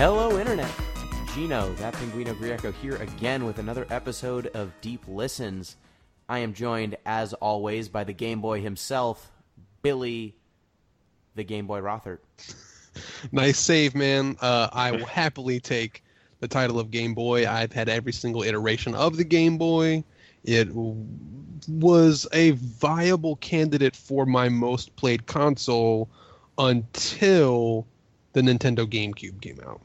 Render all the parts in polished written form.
Hello, Internet. Gino, that Pinguino Greco here again with another episode of Deep Listens. I am joined, as always, by the Game Boy himself, Billy, the Game Boy Rothert. Nice save, man. I will happily take the title of Game Boy. I've had every single iteration of the Game Boy. It was a viable candidate for my most played console until the Nintendo GameCube came out.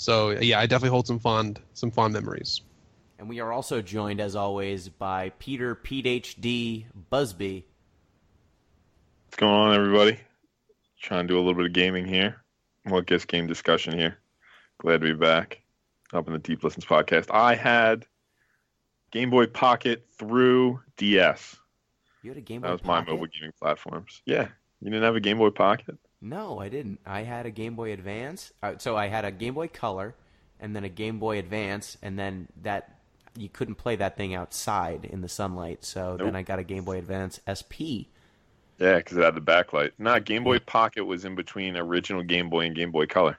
So yeah, I definitely hold some fond memories. And we are also joined, as always, by Peter Pete HD Busby. What's going on, everybody? Trying to do a little bit of gaming here. Well, I guess game discussion here. Glad to be back up in the Deep Listens podcast. I had Game Boy Pocket through DS. You had a Game Boy Pocket? That was my mobile gaming platforms. Yeah. You didn't have a Game Boy Pocket? No, I didn't. I had a Game Boy Advance. So I had a Game Boy Color and then a Game Boy Advance, and then that you couldn't play that thing outside in the sunlight. So Then I got a Game Boy Advance SP. Yeah, because it had the backlight. Nah, Game Boy Pocket was in between original Game Boy and Game Boy Color.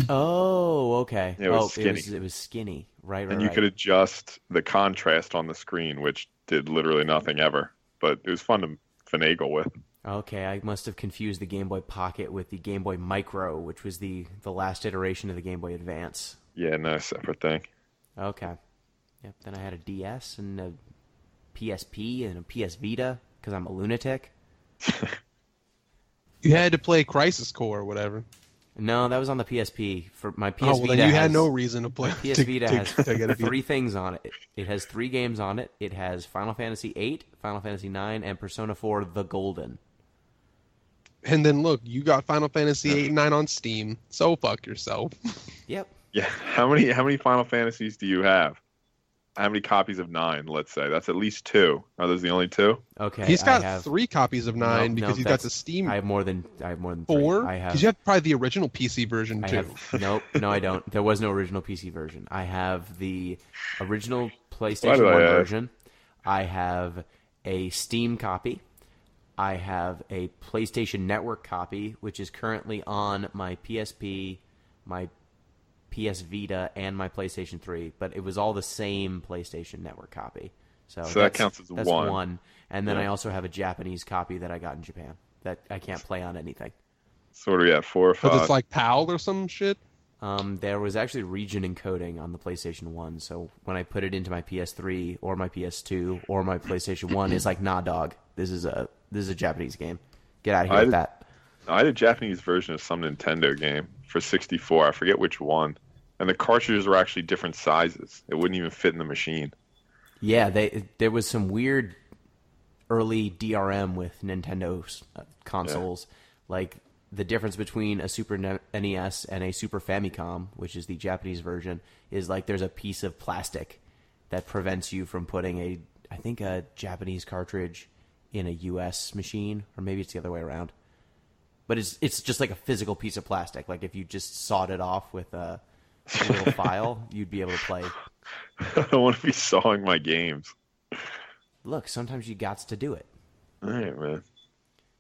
Oh, okay. It was skinny. It was skinny. Right. And you could adjust the contrast on the screen, which did literally nothing ever. But it was fun to finagle with. Okay, I must have confused the Game Boy Pocket with the Game Boy Micro, which was the last iteration of the Game Boy Advance. Yeah, no, separate thing. Okay. Yep, then I had a DS and a PSP and a PS Vita, because I'm a lunatic. You had to play Crisis Core or whatever. No, that was on the PSP. For my PS well, Vita then you had no reason to play. PS Vita has three things on it. It has 3 games on it. It has Final Fantasy VIII, Final Fantasy IX, and Persona 4 The Golden. And then look, you got Final Fantasy VIII and 9 on Steam, so fuck yourself. Yep. Yeah, how many Final Fantasies do you have? How many copies of 9, let's say? That's at least 2. Are those the only 2? Okay. He's got 3 copies of 9 because he's got the Steam. I have more than 4? 3. Because you have probably the original PC version too. No, I don't. There was no original PC version. I have the original PlayStation 1 version. I have a Steam copy. I have a PlayStation Network copy, which is currently on my PSP, my PS Vita, and my PlayStation 3, but it was all the same PlayStation Network copy. So that counts as that's one. And then I also have a Japanese copy that I got in Japan that I can't play on anything. So what are we at, 4 or 5? Because it's like PAL or some shit? There was actually region encoding on the PlayStation 1, so when I put it into my PS3 or my PS2 or my PlayStation 1, it's like, nah, dog, this is a Japanese game. Get out of here with that. I had a Japanese version of some Nintendo game for 64. I forget which one. And the cartridges were actually different sizes. It wouldn't even fit in the machine. Yeah, there was some weird early DRM with Nintendo's consoles. Yeah. Like the difference between a Super NES and a Super Famicom, which is the Japanese version, is like there's a piece of plastic that prevents you from putting a Japanese cartridge in a US machine, or maybe it's the other way around. But it's just like a physical piece of plastic. Like if you just sawed it off with a little file, you'd be able to play. I don't want to be sawing my games. Look, sometimes you gots to do it. All right, man.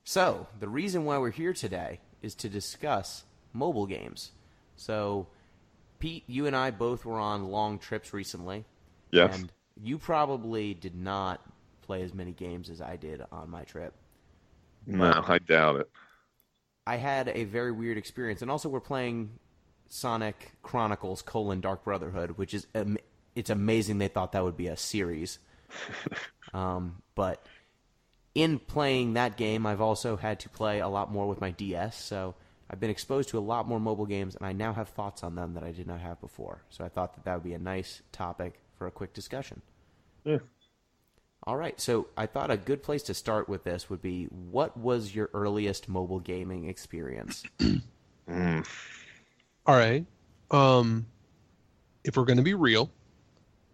So, the reason why we're here today is to discuss mobile games. So, Pete, you and I both were on long trips recently. Yes. And you probably did not play as many games as I did on my trip. No, I doubt it. I had a very weird experience. And also we're playing Sonic Chronicles: Dark Brotherhood, which is it's amazing they thought that would be a series. But in playing that game, I've also had to play a lot more with my DS, so I've been exposed to a lot more mobile games, and I now have thoughts on them that I did not have before. So I thought that would be a nice topic for a quick discussion. Yeah. All right, so I thought a good place to start with this would be, what was your earliest mobile gaming experience? All right. If we're going to be real,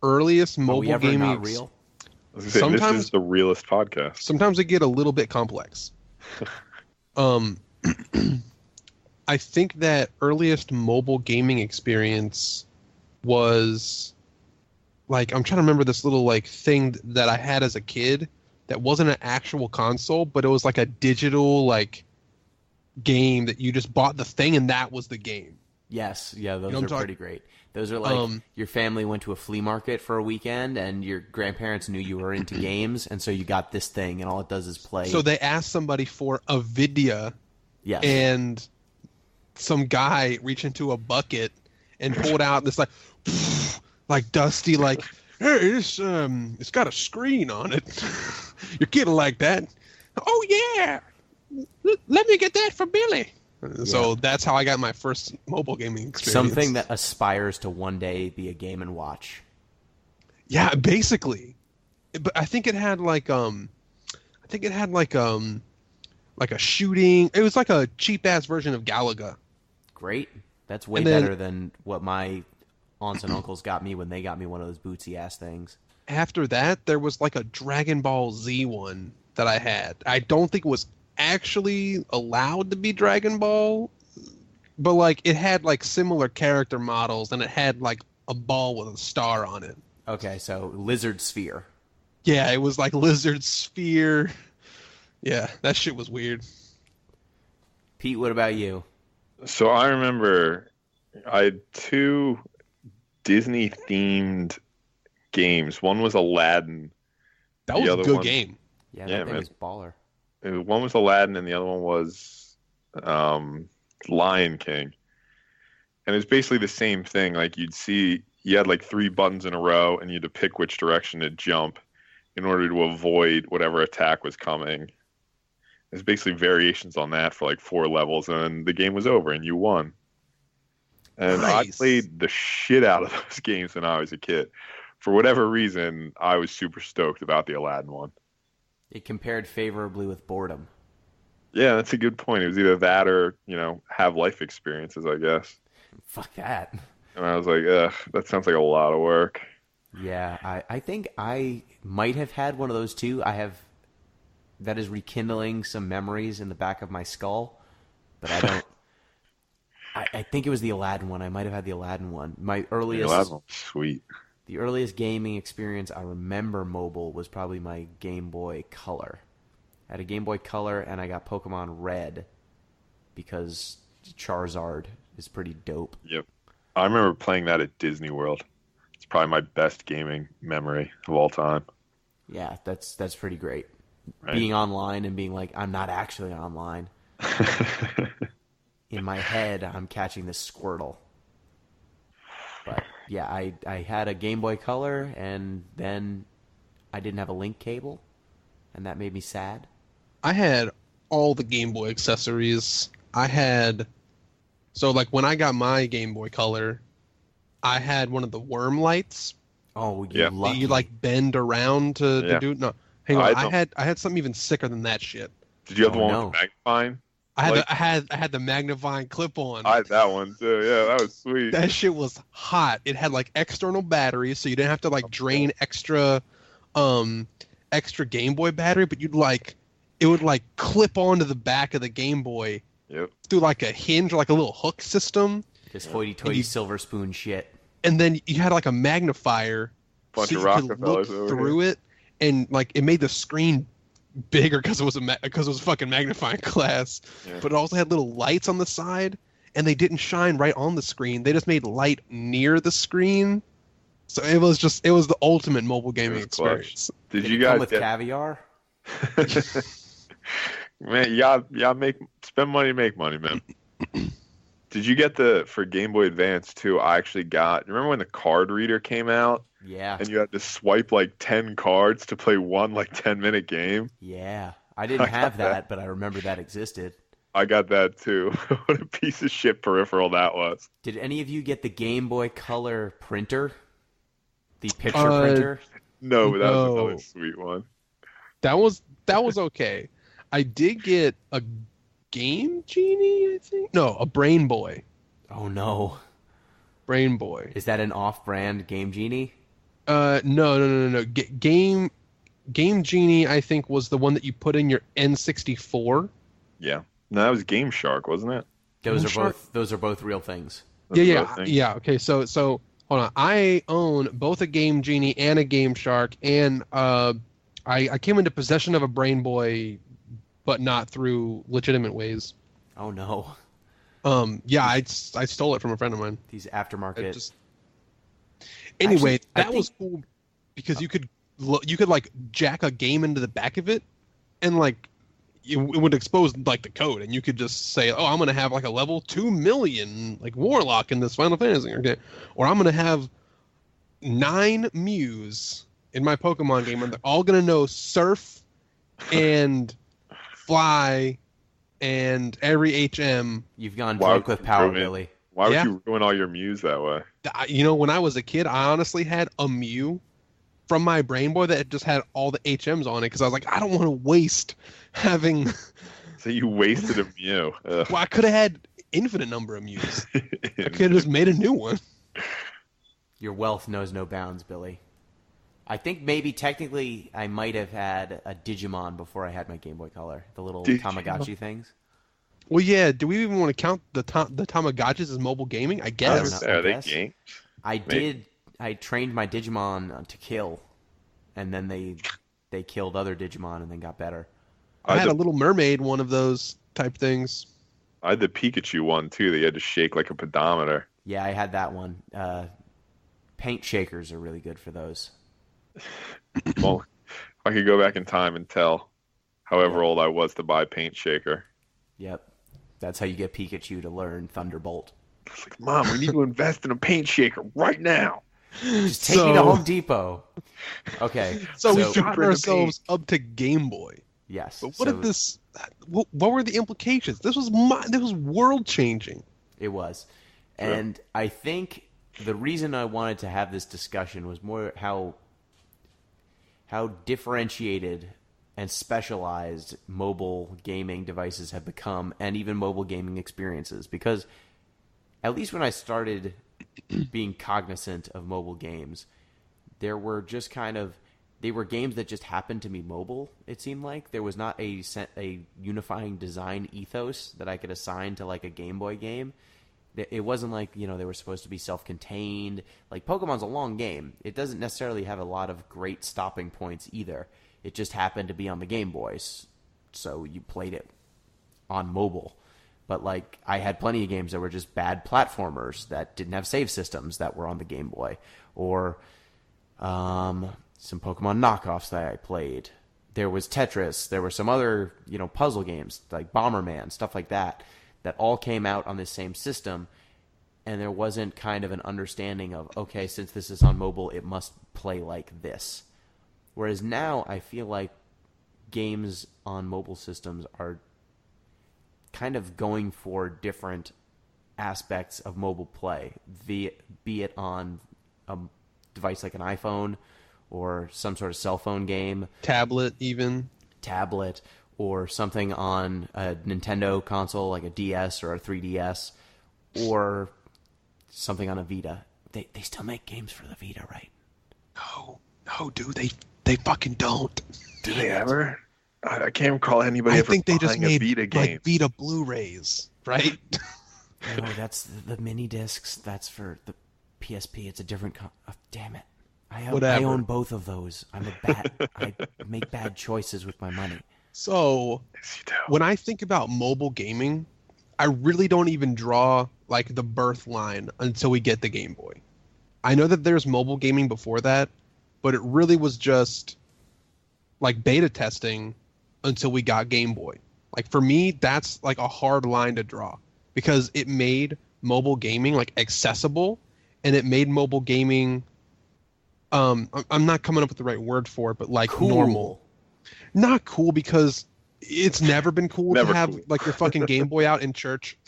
earliest mobile gaming... not real? Sometimes this is the realest podcast. Sometimes they get a little bit complex. I think that earliest mobile gaming experience was... Like, I'm trying to remember this little, like, thing that I had as a kid that wasn't an actual console, but it was like a digital, like, game that you just bought the thing and that was the game. Yes, yeah, those You know are pretty great. Those are like your family went to a flea market for a weekend, and your grandparents knew you were into games, and so you got this thing, and all it does is play. So they asked somebody for a Vidya, yes. and some guy reached into a bucket and pulled out this like dusty, like, hey, it's got a screen on it. Your kid will like that. Oh yeah, let me get that for Billy. So that's how I got my first mobile gaming experience. Something that aspires to one day be a Game and Watch. Yeah, basically. But I think it had like a shooting. It was like a cheap ass version of Galaga. Great. That's way better than what my aunts and uncles got me when they got me one of those bootsy ass things. After that, there was like a Dragon Ball Z one that I had. I don't think it was actually allowed to be Dragon Ball, but like it had like similar character models, and it had like a ball with a star on it. Okay, so Lizard Sphere. Yeah, it was like Lizard Sphere. Yeah, that shit was weird. Pete, what about you? So I remember I had 2 Disney-themed games. One was Aladdin. That was a good game. Yeah, that thing man. was baller. One was Aladdin, and the other one was Lion King. And it's basically the same thing. Like you had like 3 buttons in a row, and you had to pick which direction to jump in order to avoid whatever attack was coming. There's basically variations on that for like 4 levels, and the game was over, and you won. And Nice. I played the shit out of those games when I was a kid. For whatever reason, I was super stoked about the Aladdin one. It compared favorably with boredom. Yeah, that's a good point. It was either that or, have life experiences, I guess. Fuck that. And I was like, ugh, that sounds like a lot of work. Yeah, I think I might have had one of those too. That is rekindling some memories in the back of my skull, but I don't. I think it was the Aladdin one. I might have had the Aladdin one. My earliest, The Aladdin one was sweet. The earliest gaming experience I remember mobile was probably my Game Boy Color. I had a Game Boy Color, and I got Pokemon Red because Charizard is pretty dope. Yep. I remember playing that at Disney World. It's probably my best gaming memory of all time. Yeah, that's pretty great. Right. Being online and being like, I'm not actually online. In my head, I'm catching this Squirtle. But yeah, I had a Game Boy Color, and then I didn't have a link cable, and that made me sad. I had all the Game Boy accessories. So like when I got my Game Boy Color, I had one of the worm lights. Oh, Yeah. lucky. You like bend around to do. No, hang on. I had something even sicker than that shit. Did you have the Oh, one no. with the magnifying? I had the magnifying clip on. I had that one too. Yeah, that was sweet. That shit was hot. It had like external batteries, so you didn't have to like drain extra Game Boy battery, but it would like clip onto the back of the Game Boy Yep. through like a hinge or like a little hook system. This hoity-toity silver spoon shit. And then you had like a magnifier Bunch so of you could Rockefellers look over through it, and like it made the screen bigger because it was a fucking magnifying glass. Yeah. But it also had little lights on the side, and they didn't shine right on the screen. They just made light near the screen. So it was the ultimate mobile gaming It was clutch. experience. Did Did you it come guys with get? caviar? Man, y'all spend money, make money, man. Did you get for Game Boy Advance too? I actually got. Remember when the card reader came out Yeah. and you had to swipe like 10 cards to play one like 10-minute game? Yeah. I didn't have that, but I remember that existed. I got that too. What a piece of shit peripheral that was. Did any of you get the Game Boy Color printer? The picture printer? No, but that was No. another sweet one. That was okay. I did get a Game Genie, I think. No, a Brain Boy. Oh, no. Brain Boy. Is that an off-brand Game Genie? No. Game Genie, I think, was the one that you put in your N64. Yeah. No, that was Game Shark, wasn't it? Those are both real things. Those Yeah. are both things. Yeah. Okay. So hold on. I own both a Game Genie and a Game Shark, and I came into possession of a Brain Boy, but not through legitimate ways. Oh, no. Yeah, I stole it from a friend of mine. These aftermarket. Anyway, Actually, that was cool because you could like jack a game into the back of it, and like it would expose like the code, and you could just say, "Oh, I'm gonna have like a level 2,000,000 like Warlock in this Final Fantasy, okay?" Or I'm gonna have 9 Mews in my Pokemon game, and they're all gonna know Surf and Fly and every HM. You've gone drunk with power, Billy. Why would you ruin all your Mews that way? You know, when I was a kid, I honestly had a Mew from my Brain Boy that just had all the HMs on it because I was like, I don't want to waste having. So you wasted a Mew. Well, I could have had infinite number of Mews. I could have just made a new one. Your wealth knows no bounds, Billy. I think maybe technically I might have had a Digimon before I had my Game Boy Color. The little Tamagotchi things. Well, yeah. Do we even want to count the Tamagotchis as mobile gaming? I guess. Are they games? I trained my Digimon to kill, and then they killed other Digimon and then got better. I had a Little Mermaid, one of those type things. I had the Pikachu one too. They had to shake like a pedometer. Yeah, I had that one. Paint shakers are really good for those. Well, if I could go back in time and tell however old I was to buy Paint Shaker. Yep. That's how you get Pikachu to learn Thunderbolt. It's like, Mom, we need to invest in a Paint Shaker right now. Just take me to Home Depot. Okay. So we got ourselves up to Game Boy. Yes. But what did this? What were the implications? This was world changing. It was, and I think the reason I wanted to have this discussion was more how differentiated and specialized mobile gaming devices have become, and even mobile gaming experiences. Because at least when I started being cognizant of mobile games, there were just they were games that just happened to be mobile, it seemed like. There was not a unifying design ethos that I could assign to like a Game Boy game. It wasn't like, they were supposed to be self-contained. Like, Pokemon's a long game. It doesn't necessarily have a lot of great stopping points either. It just happened to be on the Game Boys, so you played it on mobile. But, like, I had plenty of games that were just bad platformers that didn't have save systems that were on the Game Boy. Or some Pokemon knockoffs that I played. There was Tetris. There were some other, puzzle games, like Bomberman, stuff like that all came out on this same system. And there wasn't kind of an understanding of, okay, since this is on mobile, it must play like this. Whereas now I feel like games on mobile systems are kind of going for different aspects of mobile play, be it on a device like an iPhone or some sort of cell phone game. Tablet, or something on a Nintendo console like a DS or a 3DS, or something on a Vita. They still make games for the Vita, right? No, dude, they fucking don't. Do they ever? I can't recall anybody ever think they just made a Vita game. Like Vita Blu-rays, right? No, that's the mini discs. That's for the PSP. It's a different. Damn it! I own both of those. I make bad choices with my money. So, when I think about mobile gaming, I really don't even draw like the birth line until we get the Game Boy. I know that there's mobile gaming before that, but it really was just like beta testing until we got Game Boy. Like for me, that's like a hard line to draw because it made mobile gaming like accessible, and it made mobile gaming I'm not coming up with the right word for it, but like cool. Normal. Not cool because it's never been cool to have like your fucking Game Boy out in church.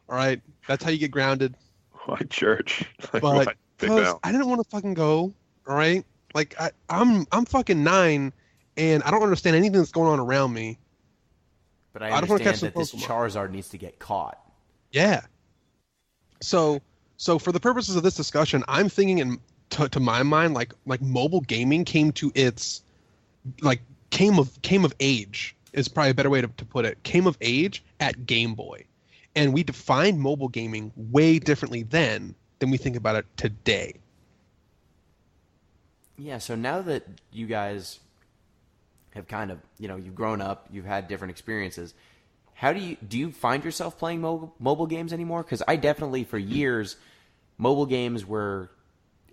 All right, that's how you get grounded. Why church? Like, but because I didn't want to fucking go. All right, like I'm fucking 9, and I don't understand anything that's going on around me. But I understand that this Charizard needs to get caught. Yeah. So for the purposes of this discussion, I'm thinking to my mind like mobile gaming came to its came of age is probably a better way to put it. Came of age at Game Boy. And we defined mobile gaming way differently then than we think about it today. Yeah, so now that you guys have kind of, you've grown up, you've had different experiences, How do you find yourself playing mobile games anymore? Because I definitely, for years, mobile games were,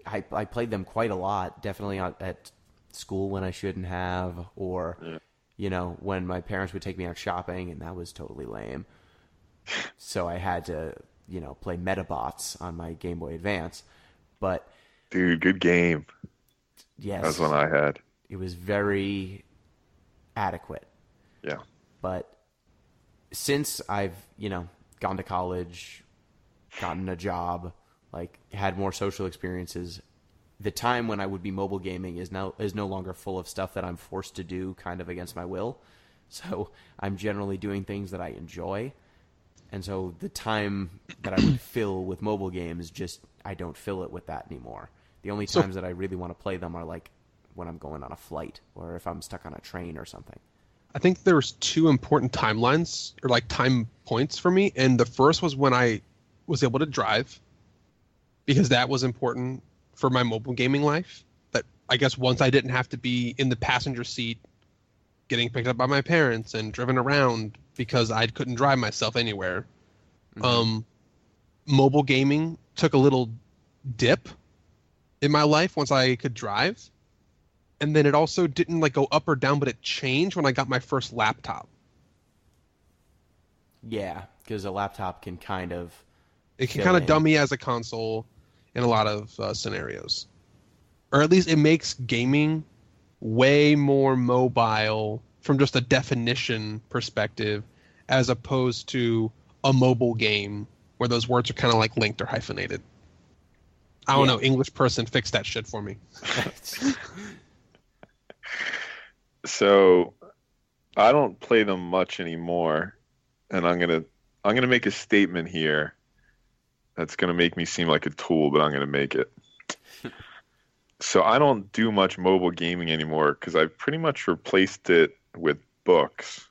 I played them quite a lot. Definitely at school when I shouldn't have, or when my parents would take me out shopping, and that was totally lame. So I had to play Metabots on my Game Boy Advance. But dude, good game. Yes, that's one I had. It was very adequate. Yeah, but since I've, gone to college, gotten a job, like had more social experiences, the time when I would be mobile gaming is no longer full of stuff that I'm forced to do kind of against my will. So I'm generally doing things that I enjoy. And so the time that I would fill with mobile games, I don't fill it with that anymore. The only times that I really want to play them are like when I'm going on a flight or if I'm stuck on a train or something. I think there's two important timelines or like time points for me. And the first was when I was able to drive, because that was important for my mobile gaming life. That I guess once I didn't have to be in the passenger seat getting picked up by my parents and driven around because I couldn't drive myself anywhere. Mm-hmm. Mobile gaming took a little dip in my life once I could drive. And then it also didn't like go up or down, but it changed when I got my first laptop. Yeah, because a laptop can kind of... It can kind of dumb me as a console in a lot of scenarios. Or at least it makes gaming way more mobile from just a definition perspective, as opposed to a mobile game where those words are kind of like linked or hyphenated. I don't know. English person, fix that shit for me. So I don't play them much anymore, and I'm gonna make a statement here that's gonna make me seem like a tool, but I'm gonna make it. So I don't do much mobile gaming anymore because I've pretty much replaced it with books.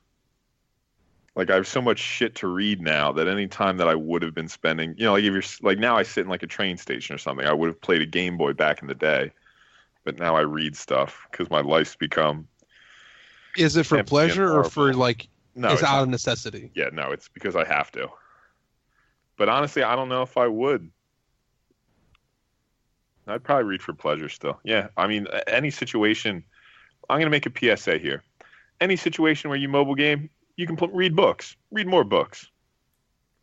Like I have so much shit to read now that any time that I would have been spending, like if you're like now I sit in like a train station or something, I would have played a Game Boy back in the day, but now I read stuff because my life's become. Is it for pleasure or for like? No, it's out of necessity. Yeah, no, it's because I have to. But honestly, I don't know if I would. I'd probably read for pleasure still. Yeah, I mean, any situation. I'm going to make a PSA here. Any situation where you mobile game, you can read books. Read more books.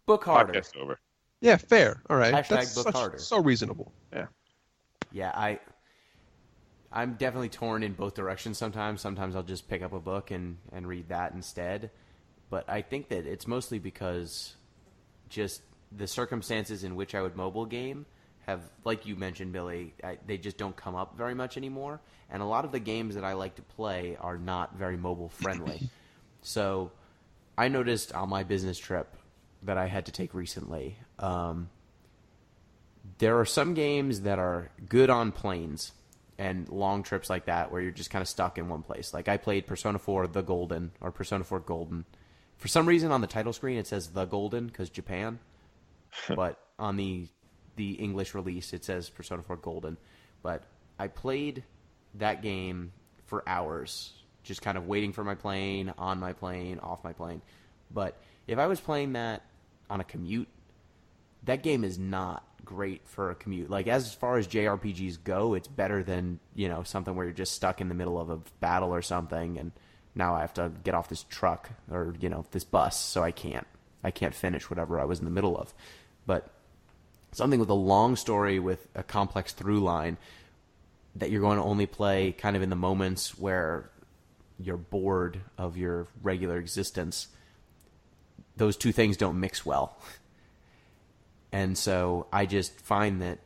Book harder. Podcast over. Yeah, fair. All right. That's book harder. So reasonable. Yeah. Yeah, I'm definitely torn in both directions sometimes. Sometimes I'll just pick up a book and read that instead. But I think that it's mostly because just the circumstances in which I would mobile game have, like you mentioned, Billy, they just don't come up very much anymore. And a lot of the games that I like to play are not very mobile friendly. So I noticed on my business trip that I had to take recently, there are some games that are good on planes and long trips like that where you're just kind of stuck in one place. Like I played Persona 4 The Golden or Persona 4 Golden. For some reason on the title screen it says The Golden because Japan, but on the English release it says Persona 4 Golden. But I played that game for hours, just kind of waiting for my plane, on my plane, off my plane. But if I was playing that on a commute, that game is not great for a commute. Like as far as JRPGs go, it's better than, something where you're just stuck in the middle of a battle or something and now I have to get off this truck or, this bus, so I can't finish whatever I was in the middle of. But something with a long story with a complex through line that you're going to only play kind of in the moments where you're bored of your regular existence, those two things don't mix well. And so I just find that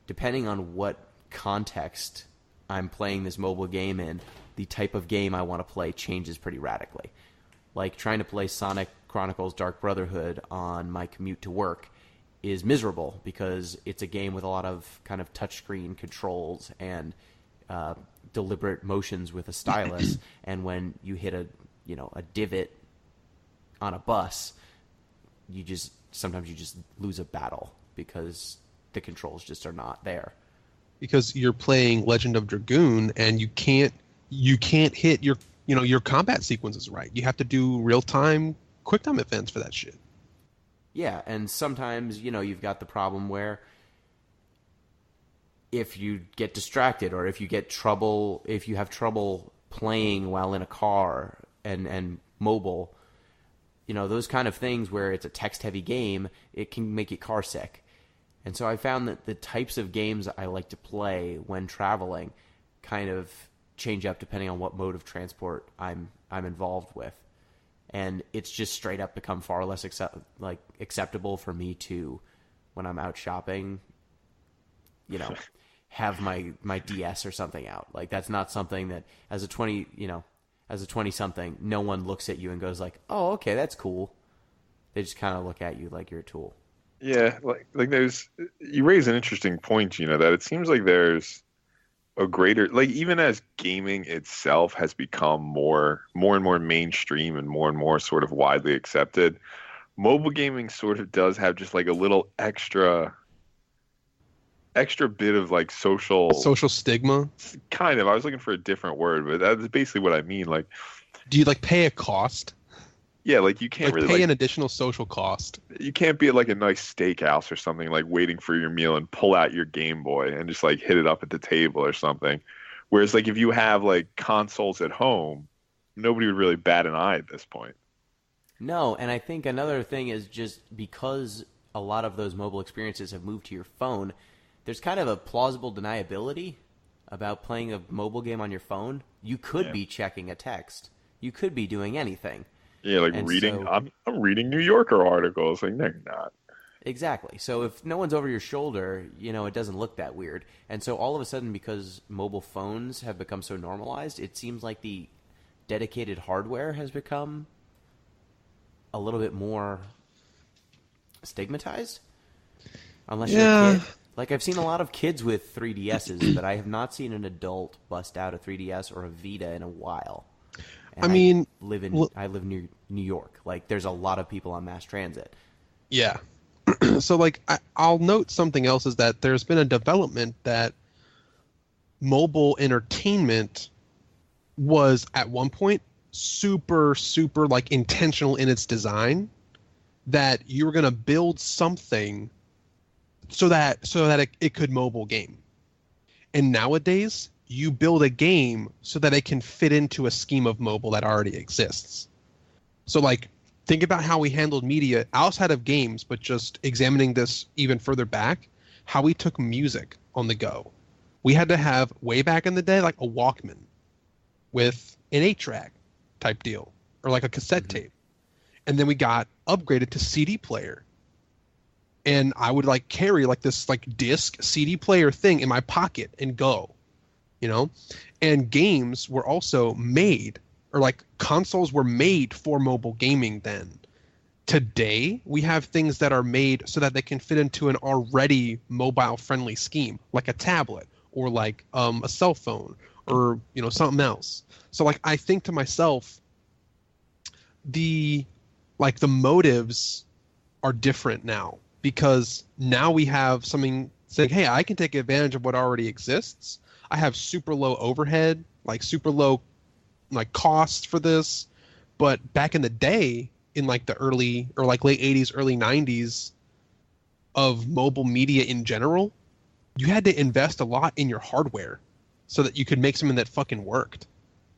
depending on what context I'm playing this mobile game in, the type of game I want to play changes pretty radically. Like trying to play Sonic Chronicles Dark Brotherhood on my commute to work is miserable because it's a game with a lot of kind of touchscreen controls and deliberate motions with a stylus. And when you hit a divot on a bus, sometimes you just lose a battle because the controls just are not there. Because you're playing Legend of Dragoon and you can't hit your combat sequences right. You have to do real time QuickTime events for that shit. Yeah, and sometimes, you've got the problem where if you get distracted or if you have trouble playing while in a car and mobile, those kind of things where it's a text-heavy game, it can make you car sick. And so I found that the types of games I like to play when traveling kind of change up depending on what mode of transport I'm involved with. And it's just straight up become far less acceptable for me to, when I'm out shopping, have my DS or something out. Like, that's not something that as a 20-something, no one looks at you and goes like, "Oh, okay, that's cool." They just kind of look at you like you're a tool. Yeah, like you raise an interesting point, that it seems like there's a greater, like, even as gaming itself has become more and more mainstream and more sort of widely accepted, mobile gaming sort of does have just like a little extra bit of like social stigma. Kind of. I was looking for a different word, but that's basically what I mean. Like, do you like pay a cost? Yeah, like you can't really pay an additional social cost. You can't be at like a nice steakhouse or something, like waiting for your meal and pull out your Game Boy and just like hit it up at the table or something. Whereas like if you have like consoles at home, nobody would really bat an eye at this point. No, and I think another thing is just because a lot of those mobile experiences have moved to your phone, there's kind of a plausible deniability about playing a mobile game on your phone. You could be checking a text. You could be doing anything. Yeah, like reading. I'm reading New Yorker articles. Like, no, you're not. Exactly. So if no one's over your shoulder, it doesn't look that weird. And so all of a sudden, because mobile phones have become so normalized, it seems like the dedicated hardware has become a little bit more stigmatized. Unless you're a kid. Like, I've seen a lot of kids with 3DSs, but I have not seen an adult bust out a 3DS or a Vita in a while. And I live near New York. Like, there's a lot of people on mass transit. Yeah. So, like, I'll note something else is that there's been a development that mobile entertainment was, at one point, super, super, like, intentional in its design, that you were going to build something so that it could mobile game. And nowadays, you build a game so that it can fit into a scheme of mobile that already exists. So, like, think about how we handled media outside of games, but just examining this even further back, how we took music on the go. We had to have, way back in the day, like a Walkman with an 8-track type deal, or like a cassette tape. And then we got upgraded to CD player. And I would like carry like this like disc CD player thing in my pocket and go. And games were also made, or like consoles were made for mobile gaming then. Today, we have things that are made so that they can fit into an already mobile-friendly scheme, like a tablet or like a cell phone or, something else. So like I think to myself, the motives are different now because now we have something saying, hey, I can take advantage of what already exists. I have super low overhead, like super low like costs for this. But back in the day, in like the early or like late 80s, early 90s of mobile media in general, you had to invest a lot in your hardware so that you could make something that fucking worked.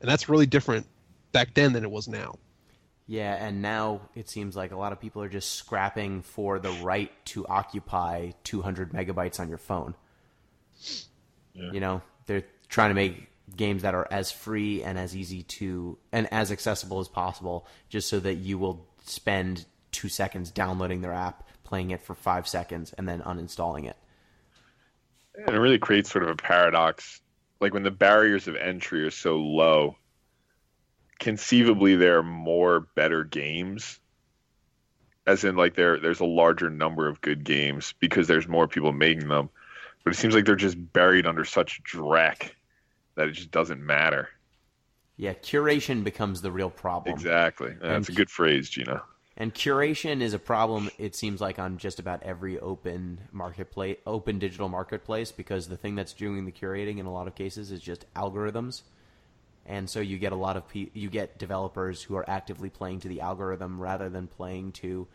And that's really different back then than it was now. Yeah, and now it seems like a lot of people are just scrapping for the right to occupy 200 megabytes on your phone. Yeah. They're trying to make games that are as free and as easy to and as accessible as possible, just so that you will spend 2 seconds downloading their app, playing it for 5 seconds, and then uninstalling it. And it really creates sort of a paradox. Like when the barriers of entry are so low, conceivably there are more better games. As in, like there's a larger number of good games because there's more people making them. But it seems like they're just buried under such dreck that it just doesn't matter. Yeah, curation becomes the real problem. Exactly. That's a good phrase, Gino. And curation is a problem, it seems like, on just about every open digital marketplace, because the thing that's doing the curating in a lot of cases is just algorithms. And so you get a lot of you get developers who are actively playing to the algorithm rather than playing to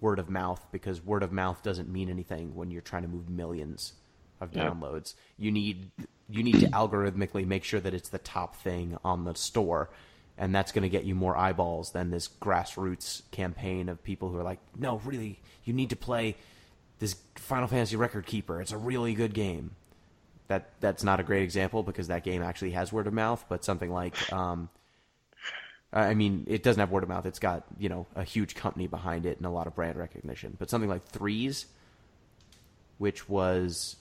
word of mouth, because word of mouth doesn't mean anything when you're trying to move millions of downloads. You need to algorithmically make sure that it's the top thing on the store, and that's going to get you more eyeballs than this grassroots campaign of people who are like, no, really, you need to play this Final Fantasy Record Keeper. It's a really good game. That's not a great example because that game actually has word of mouth, but something like, I mean, it doesn't have word of mouth. It's got, a huge company behind it and a lot of brand recognition. But something like Threes, which was,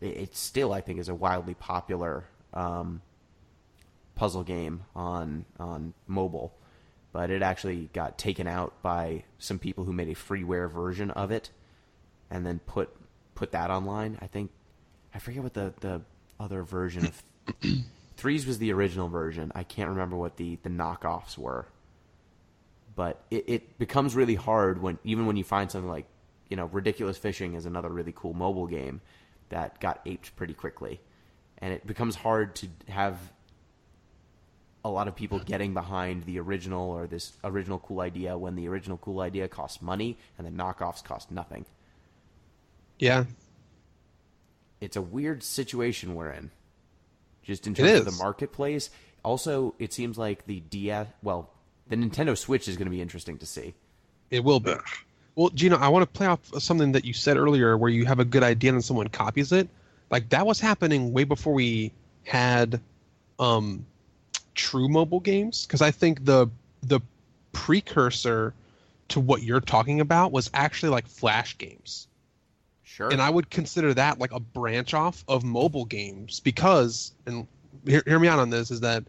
it still, I think, is a wildly popular puzzle game on mobile, but it actually got taken out by some people who made a freeware version of it and then put that online. I forget what the other version of Threes was. The original version. I can't remember what the knockoffs were. But it becomes really hard even when you find something like, Ridiculous Fishing is another really cool mobile game that got aped pretty quickly. And it becomes hard to have a lot of people getting behind the original or this original cool idea when the original cool idea costs money and the knockoffs cost nothing. Yeah. It's a weird situation we're in, just in terms of the marketplace. Also, it seems like the Nintendo Switch is going to be interesting to see. It will be. Well, Gino, I want to play off something that you said earlier where you have a good idea and someone copies it. Like, that was happening way before we had true mobile games, because I think the precursor to what you're talking about was actually like Flash games. Sure. And I would consider that like a branch off of mobile games because, and hear me out on this, is that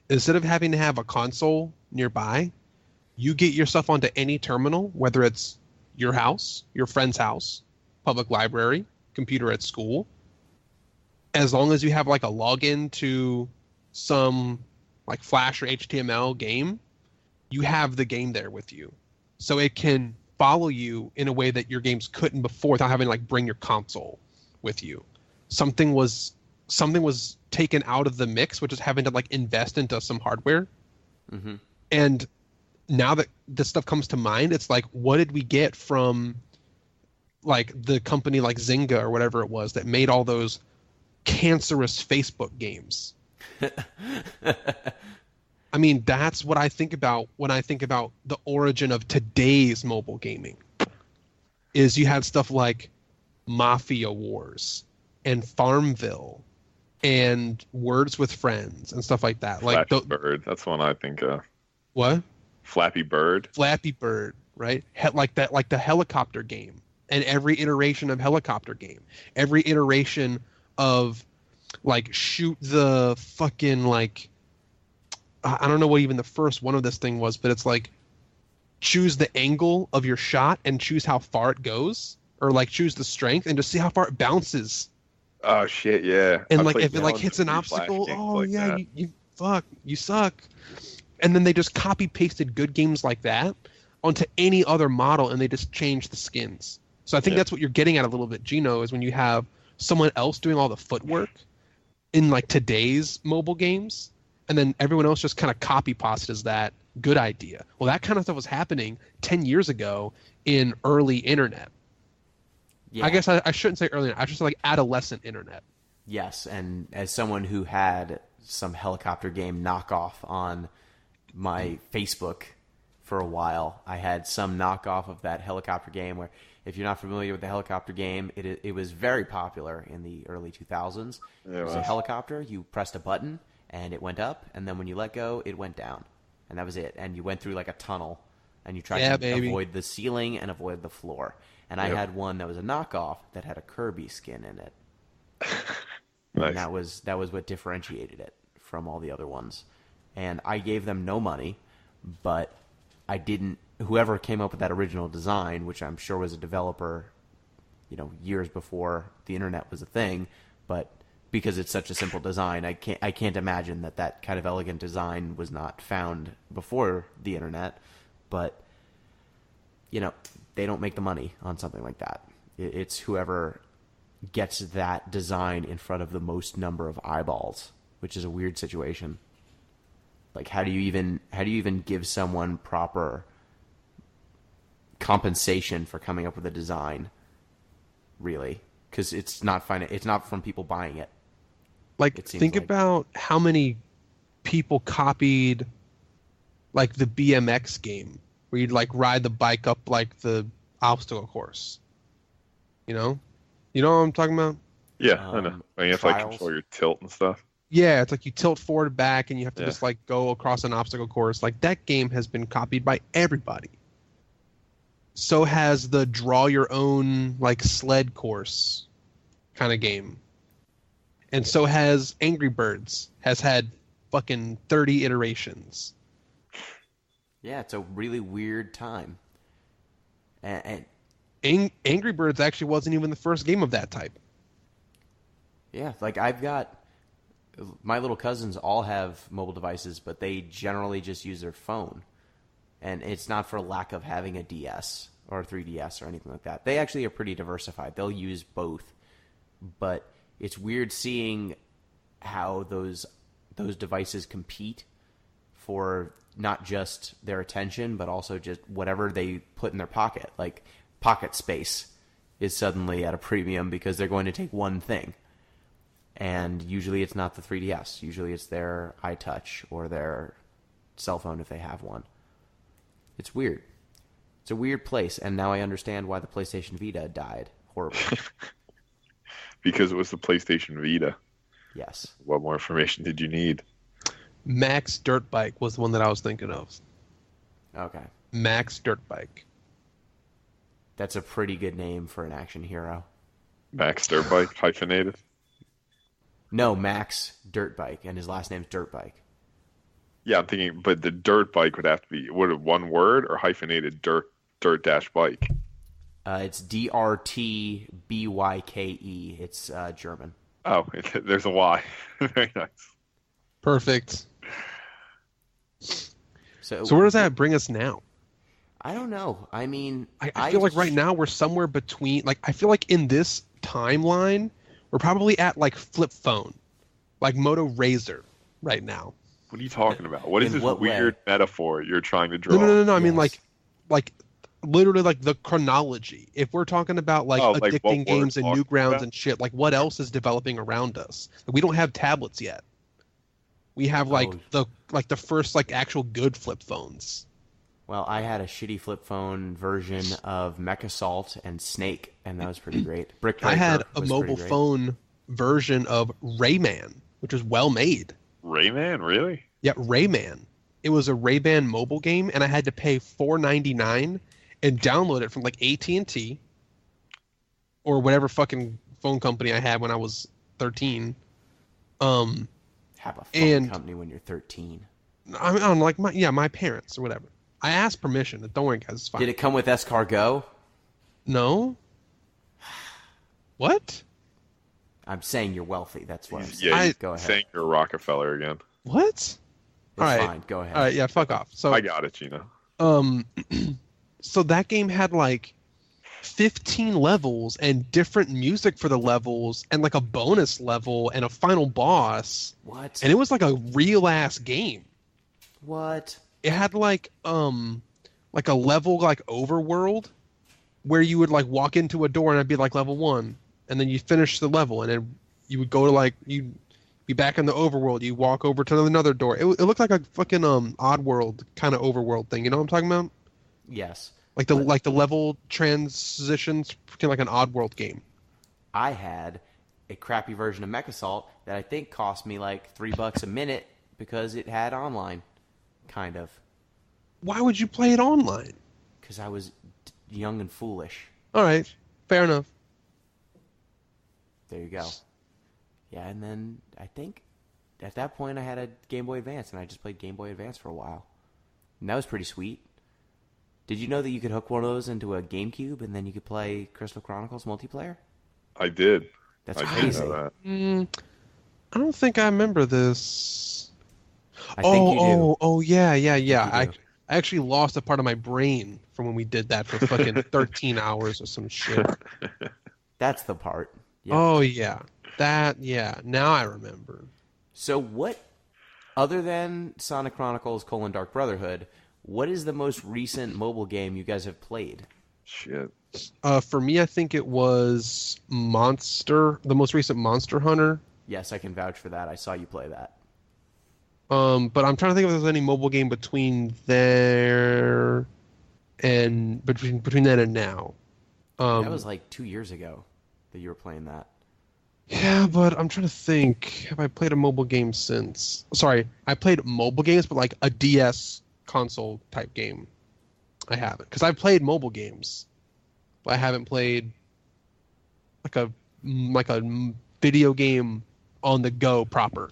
instead of having to have a console nearby, you get yourself onto any terminal, whether it's your house, your friend's house, public library, computer at school. As long as you have like a login to some like Flash or HTML game, you have the game there with you. So it can follow you in a way that your games couldn't before without having to like bring your console with you. Something was taken out of the mix, which is having to like invest into some hardware. Mm-hmm. And now that this stuff comes to mind, it's like, what did we get from like the company like Zynga or whatever it was that made all those cancerous Facebook games? I mean, that's what I think about when I think about the origin of today's mobile gaming. Is you had stuff like Mafia Wars and Farmville and Words with Friends and stuff like that. Flappy Bird, that's one I think of. What? Flappy Bird, right? Like the helicopter game, and every iteration of helicopter game, every iteration of like shoot the fucking like, I don't know what even the first one of this thing was, but it's like choose the angle of your shot and choose how far it goes, or like choose the strength and just see how far it bounces. Oh shit, yeah. And like if it like hits an obstacle, oh like yeah, you suck. And then they just copy pasted good games like that onto any other model, and they just change the skins. So I think that's what you're getting at a little bit, Gino, is when you have someone else doing all the footwork in like today's mobile games, and then everyone else just kind of copy pastes that good idea. Well, that kind of stuff was happening 10 years ago in early internet. Yeah. I guess I shouldn't say early. I should say like adolescent internet. Yes, and as someone who had some helicopter game knockoff on my Facebook for a while, I had some knockoff of that helicopter game where, if you're not familiar with the helicopter game, it was very popular in the early 2000s. It was a helicopter. You pressed a button, and it went up, and then when you let go, it went down. And that was it. And you went through like a tunnel, and you tried to avoid the ceiling and avoid the floor. And I had one that was a knockoff that had a Kirby skin in it. Nice. And that was what differentiated it from all the other ones. And I gave them no money, but I didn't. Whoever came up with that original design, which I'm sure was a developer, years before the internet was a thing, but because it's such a simple design, I can't imagine that kind of elegant design was not found before the internet. But they don't make the money on something like that. It's whoever gets that design in front of the most number of eyeballs, which is a weird situation. Like, how do you even give someone proper compensation for coming up with a design? Really, because it's not from people buying it. Like, think about how many people copied, like, the BMX game, where you'd, like, ride the bike up, like, the obstacle course. You know what I'm talking about? Yeah, I know. You have to, like, control your tilt and stuff. Yeah, it's like you tilt forward and back, and you have to just, like, go across an obstacle course. Like, that game has been copied by everybody. So has the draw your own, like, sled course kind of game. And so has Angry Birds, has had fucking 30 iterations. Yeah, it's a really weird time. And Angry Birds actually wasn't even the first game of that type. Yeah, like my little cousins all have mobile devices, but they generally just use their phone. And it's not for lack of having a DS or a 3DS or anything like that. They actually are pretty diversified. They'll use both. But it's weird seeing how those devices compete for not just their attention, but also just whatever they put in their pocket. Like, pocket space is suddenly at a premium because they're going to take one thing. And usually it's not the 3DS. Usually it's their iTouch or their cell phone if they have one. It's weird. It's a weird place, and now I understand why the PlayStation Vita died horribly. Because it was the PlayStation Vita. Yes. What more information did you need? Max Dirt Bike was the one that I was thinking of. Okay. Max Dirt Bike. That's a pretty good name for an action hero. Max Dirt Bike, hyphenated? No, Max Dirt Bike, and his last name's Dirt Bike. Yeah, I'm thinking, but the dirt bike would have to be, one word or hyphenated dirt dash bike? It's DRTBYKE. It's German. Oh, there's a Y. Very nice. Perfect. So where does that bring us now? I don't know. I mean, I feel like right now we're somewhere between, like, I feel like in this timeline, we're probably at, like, flip phone, like Moto Razr right now. What are you talking about? What is this what weird metaphor you're trying to draw? No. I Yes. mean, like literally, like, the chronology. If we're talking about, like, addicting games and Newgrounds and shit, like, what else is developing around us? Like, we don't have tablets yet. We have, like, the first, like, actual good flip phones. Well, I had a shitty flip phone version of MechAssault and Snake, and that was pretty great. I had a mobile phone version of Rayman, which was well made. Rayman, really? Yeah, Rayman. It was a Ray-Ban mobile game, and I had to pay $4.99 and download it from, like, AT&T or whatever fucking phone company I had when I was 13. Have a phone company when you're 13. I'm like my parents or whatever. I asked permission. Don't worry, guys, it's fine. Did it come with Escargot? No. What? I'm saying you're wealthy. That's what I'm saying. Yeah, Go ahead. saying you're a Rockefeller again. What? It's all right. fine. Go ahead. All right, yeah, fuck off. So I got it, Gino. So that game had, like, 15 levels and different music for the levels and, like, a bonus level and a final boss. What? And it was like a real ass game. What? It had, like a level, like, overworld where you would, like, walk into a door and it'd be like level 1, and then you finish the level and then you would go to, like, you'd be back in the overworld, you walk over to another door. It looked like a fucking Oddworld kind of overworld thing. You know what I'm talking about? Yes. Like the level transitions, kind of like an Oddworld game. I had a crappy version of MechAssault that I think cost me like $3 a minute because it had online, kind of. Why would you play it online? Because I was young and foolish. All right, fair enough. There you go. Yeah, and then I think at that point I had a Game Boy Advance, and I just played Game Boy Advance for a while. And that was pretty sweet. Did you know that you could hook one of those into a GameCube and then you could play Crystal Chronicles multiplayer? I did. That's I crazy. did know that. I don't think I remember this. I think you do. Oh, yeah. I think you I actually lost a part of my brain from when we did that for fucking 13 hours or some shit. That's the part. Yep. Oh, yeah. Now I remember. So what Other than Sonic Chronicles: Dark Brotherhood, what is the most recent mobile game you guys have played? Shit. For me, I think it was the most recent Monster Hunter. Yes, I can vouch for that. I saw you play that. But I'm trying to think if there's any mobile game between there and between then and now. That was like 2 years ago that you were playing that. Yeah, but I'm trying to think. Have I played a mobile game since? Sorry, I played mobile games, but like a DS console type game. I haven't, because I've played mobile games, but I haven't played like a video game on the go proper.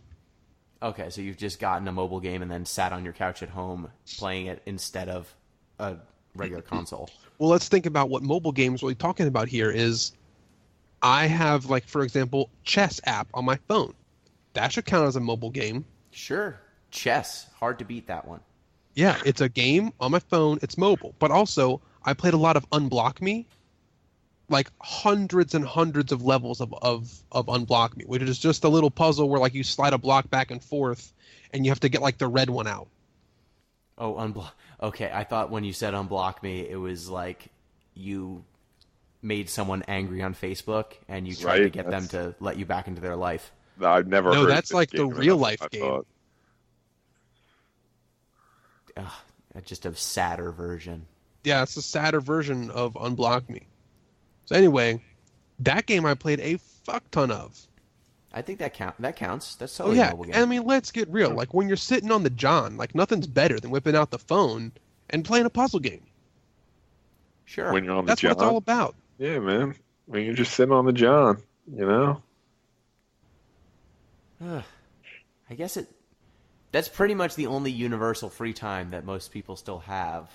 Okay, so you've just gotten a mobile game and then sat on your couch at home playing it instead of a regular console. Well, let's think about what mobile games we're talking about here is. I have, like, for example, chess app on my phone. That should count as a mobile game. Sure. Chess. Hard to beat that one. Yeah, it's a game on my phone. It's mobile. But also, I played a lot of Unblock Me. Like, hundreds and hundreds of levels of Unblock Me, which is just a little puzzle where, like, you slide a block back and forth, and you have to get, like, the red one out. Oh, Unblock. Okay, I thought when you said Unblock Me, it was like you made someone angry on Facebook and you tried to get them to let you back into their life. I've never heard that's like the real life game. Just a sadder version. Yeah, it's a sadder version of Unblock Me. So anyway, that game I played a fuck ton of. I think that counts. That's totally a mobile game. I mean, let's get real. Like, when you're sitting on the John, like, nothing's better than whipping out the phone and playing a puzzle game. Sure. When you're on the That's John. what it's all about. Yeah, man. When you're just sitting on the John, you know? I guess that's pretty much the only universal free time that most people still have,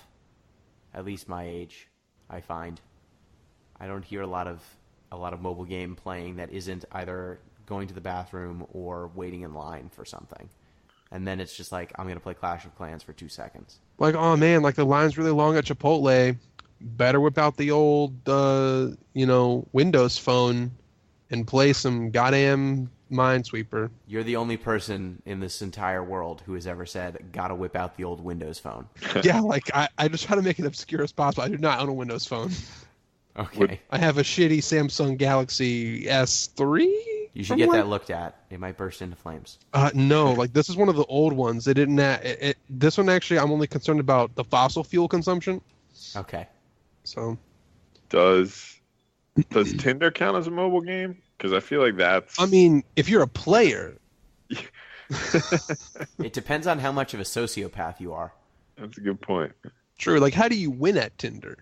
at least my age, I find. I don't hear a lot of mobile game playing that isn't either going to the bathroom or waiting in line for something. And then it's just like, I'm going to play Clash of Clans for 2 seconds. Like, oh man, like the line's really long at Chipotle. Better whip out the old, Windows phone and play some goddamn Minesweeper. You're the only person in this entire world who has ever said, gotta whip out the old Windows phone. Yeah, like, I just try to make it obscure as possible. I do not own a Windows phone. Okay. I have a shitty Samsung Galaxy S3. You should get that looked at. It might burst into flames. No, like, this is one of the old ones. They didn't. This one, actually, I'm only concerned about the fossil fuel consumption. Okay. So, does Tinder count as a mobile game? Because I feel like that's. I mean, if you're a player, it depends on how much of a sociopath you are. That's a good point. True. Like, how do you win at Tinder?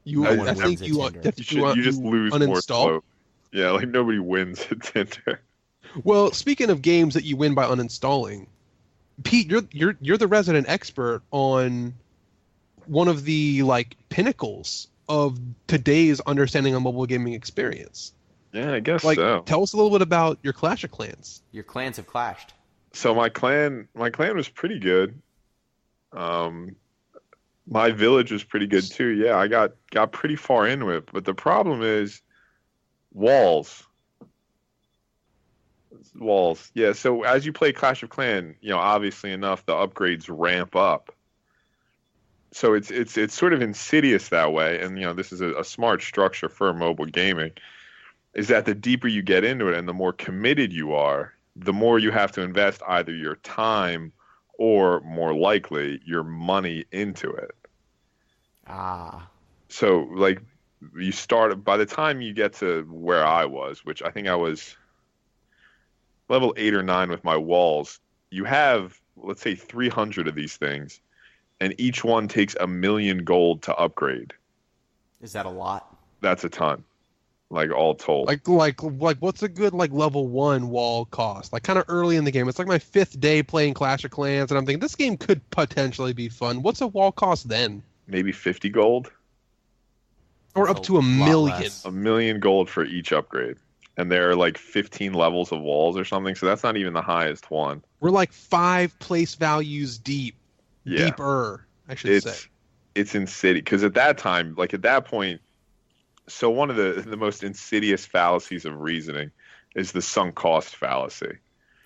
You just lose more slope. Yeah, like nobody wins at Tinder. Well, speaking of games that you win by uninstalling, Pete, you're the resident expert on one of the pinnacles of today's understanding of mobile gaming experience. Yeah, I guess so. Tell us a little bit about your Clash of Clans. Your clans have clashed. So my clan was pretty good. My village was pretty good too. Yeah, I got pretty far into it, but the problem is walls. Yeah, so as you play Clash of Clans, obviously enough, the upgrades ramp up. So it's sort of insidious that way, and this is a smart structure for mobile gaming, is that the deeper you get into it and the more committed you are, the more you have to invest either your time or, more likely, your money into it. So, you start, by the time you get to where I was, which I think I was level 8 or 9 with my walls, you have, let's say, 300 of these things, and each one takes 1 million gold to upgrade. Is that a lot? That's a ton, all told. Like what's a good level 1 wall cost? Kind of early in the game. It's my 5th day playing Clash of Clans, and I'm thinking this game could potentially be fun. What's a wall cost then? Maybe 50 gold? Or up to 1 million. 1 million gold for each upgrade. And there are 15 levels of walls or something, so that's not even the highest one. We're 5 place values deep. Yeah. Deeper, I should say. It's insidious. Because at that time, at that point, so one of the most insidious fallacies of reasoning is the sunk cost fallacy.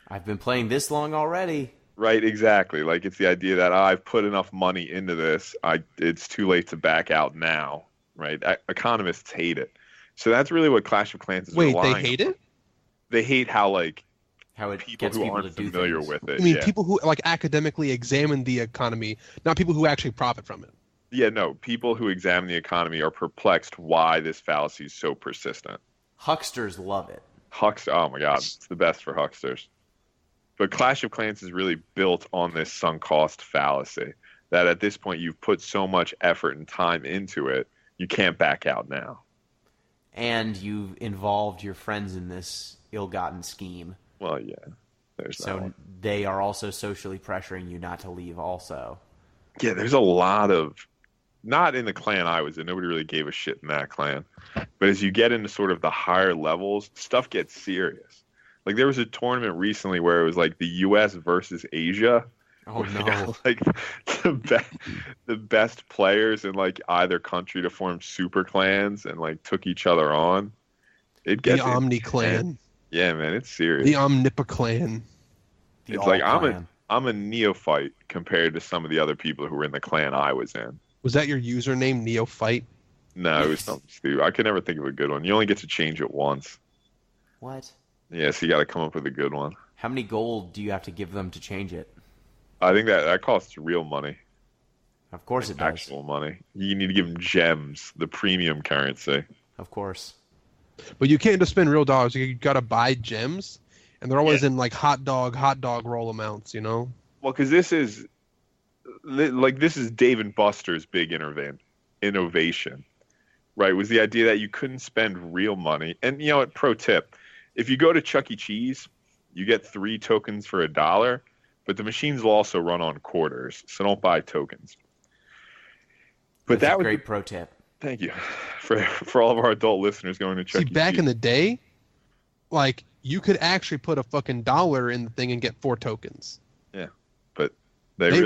I've been playing this long already. Right, exactly. Like it's the idea that I've put enough money into this, it's too late to back out now, right? Economists hate it. So that's really what Clash of Clans is Wait, they relying hate on. it? They hate how like How it people gets who people aren't to do familiar things. with I it. mean, Yeah. people who like academically examine the economy, not people who actually profit from it. Yeah, no, people who examine the economy are perplexed why this fallacy is so persistent. Hucksters love it. Oh my God, it's the best for hucksters. But Clash of Clans is really built on this sunk cost fallacy that at this point you've put so much effort and time into it, you can't back out now. And you've involved your friends in this ill-gotten scheme. Well, yeah, there's that So one. they are also socially pressuring you not to leave also. Yeah, there's a lot of, not in the clan I was in, nobody really gave a shit in that clan. But as you get into sort of the higher levels, stuff gets serious. Like there was a tournament recently where it was like the U.S. versus Asia. Oh, Where they no. got, like the best players in like either country to form super clans and like took each other on. It The gets Omni intense. Clan, Yeah, man, it's serious. the Omnipa Clan. The It's like all-clan. I'm a neophyte compared to some of the other people who were in the clan I was in. Was that your username, Neophyte? No, it was something stupid. I could never think of a good one. You only get to change it once. What? Yeah, so you got to come up with a good one. How many gold do you have to give them to change it? I think that costs real money, Of course it does. actual money. You need to give them gems, the premium currency. Of course. But you can't just spend real dollars. You gotta buy gems, and they're always in like hot dog roll amounts. You know. Well, because this is Dave and Buster's big innovation, right? Was the idea that you couldn't spend real money. And you know what? Pro tip: if you go to Chuck E. Cheese, you get 3 tokens for $1, but the machines will also run on quarters, so don't buy tokens. But That's that a was great pro tip. thank you for all of our adult listeners going to Chuck See, E. back Cheese. in the day, like you could actually put a fucking dollar in the thing and get 4 tokens. Yeah, but they They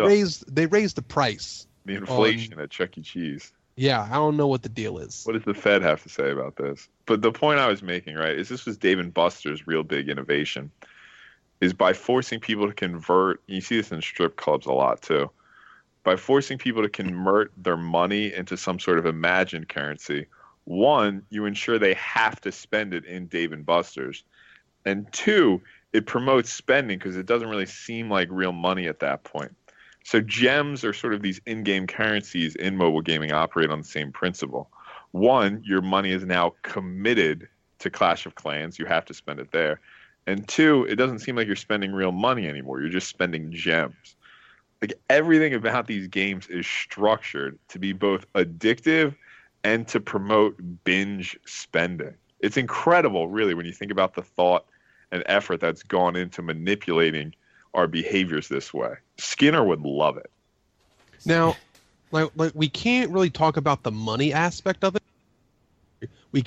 raised the price. the inflation at Chuck E. Cheese. Yeah, I don't know what the deal is. What does the Fed have to say about this? But the point I was making, right, is this was Dave and Buster's real big innovation, is by forcing people to convert. You see this in strip clubs a lot too. By forcing people to convert their money into some sort of imagined currency, one, you ensure they have to spend it in Dave and Buster's, and two, it promotes spending because it doesn't really seem like real money at that point. So gems are sort of these in-game currencies in mobile gaming operate on the same principle. One, your money is now committed to Clash of Clans. You have to spend it there. And two, it doesn't seem like you're spending real money anymore. You're just spending gems. Like everything about these games is structured to be both addictive and to promote binge spending. It's incredible, really, when you think about the thought and effort that's gone into manipulating our behaviors this way. Skinner would love it. Now, like we can't really talk about the money aspect of it. We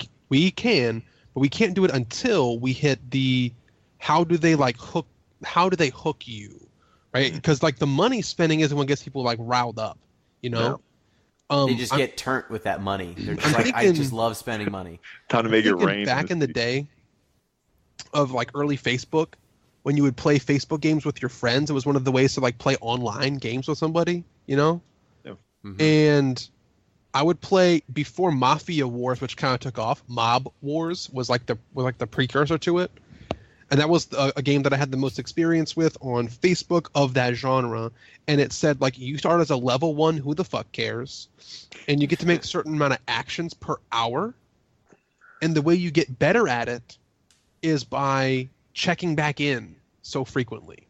can, but we can't do it until we hit the how do they hook you, right? Because like the money spending isn't what gets people like riled up, you know. No. They just get turnt with that money. They're just I'm like, I thinking- just love spending money. Time to make it thinking rain. back in the day of like early Facebook, when you would play Facebook games with your friends, it was one of the ways to like play online games with somebody, you know. Mhm. And I would play before Mafia Wars, which kind of took off. Mob Wars was like the precursor to it, and that was a game that I had the most experience with on Facebook of that genre. And it said like you start as a level 1, who the fuck cares, and you get to make a certain amount of actions per hour, and the way you get better at it is by checking back in so frequently.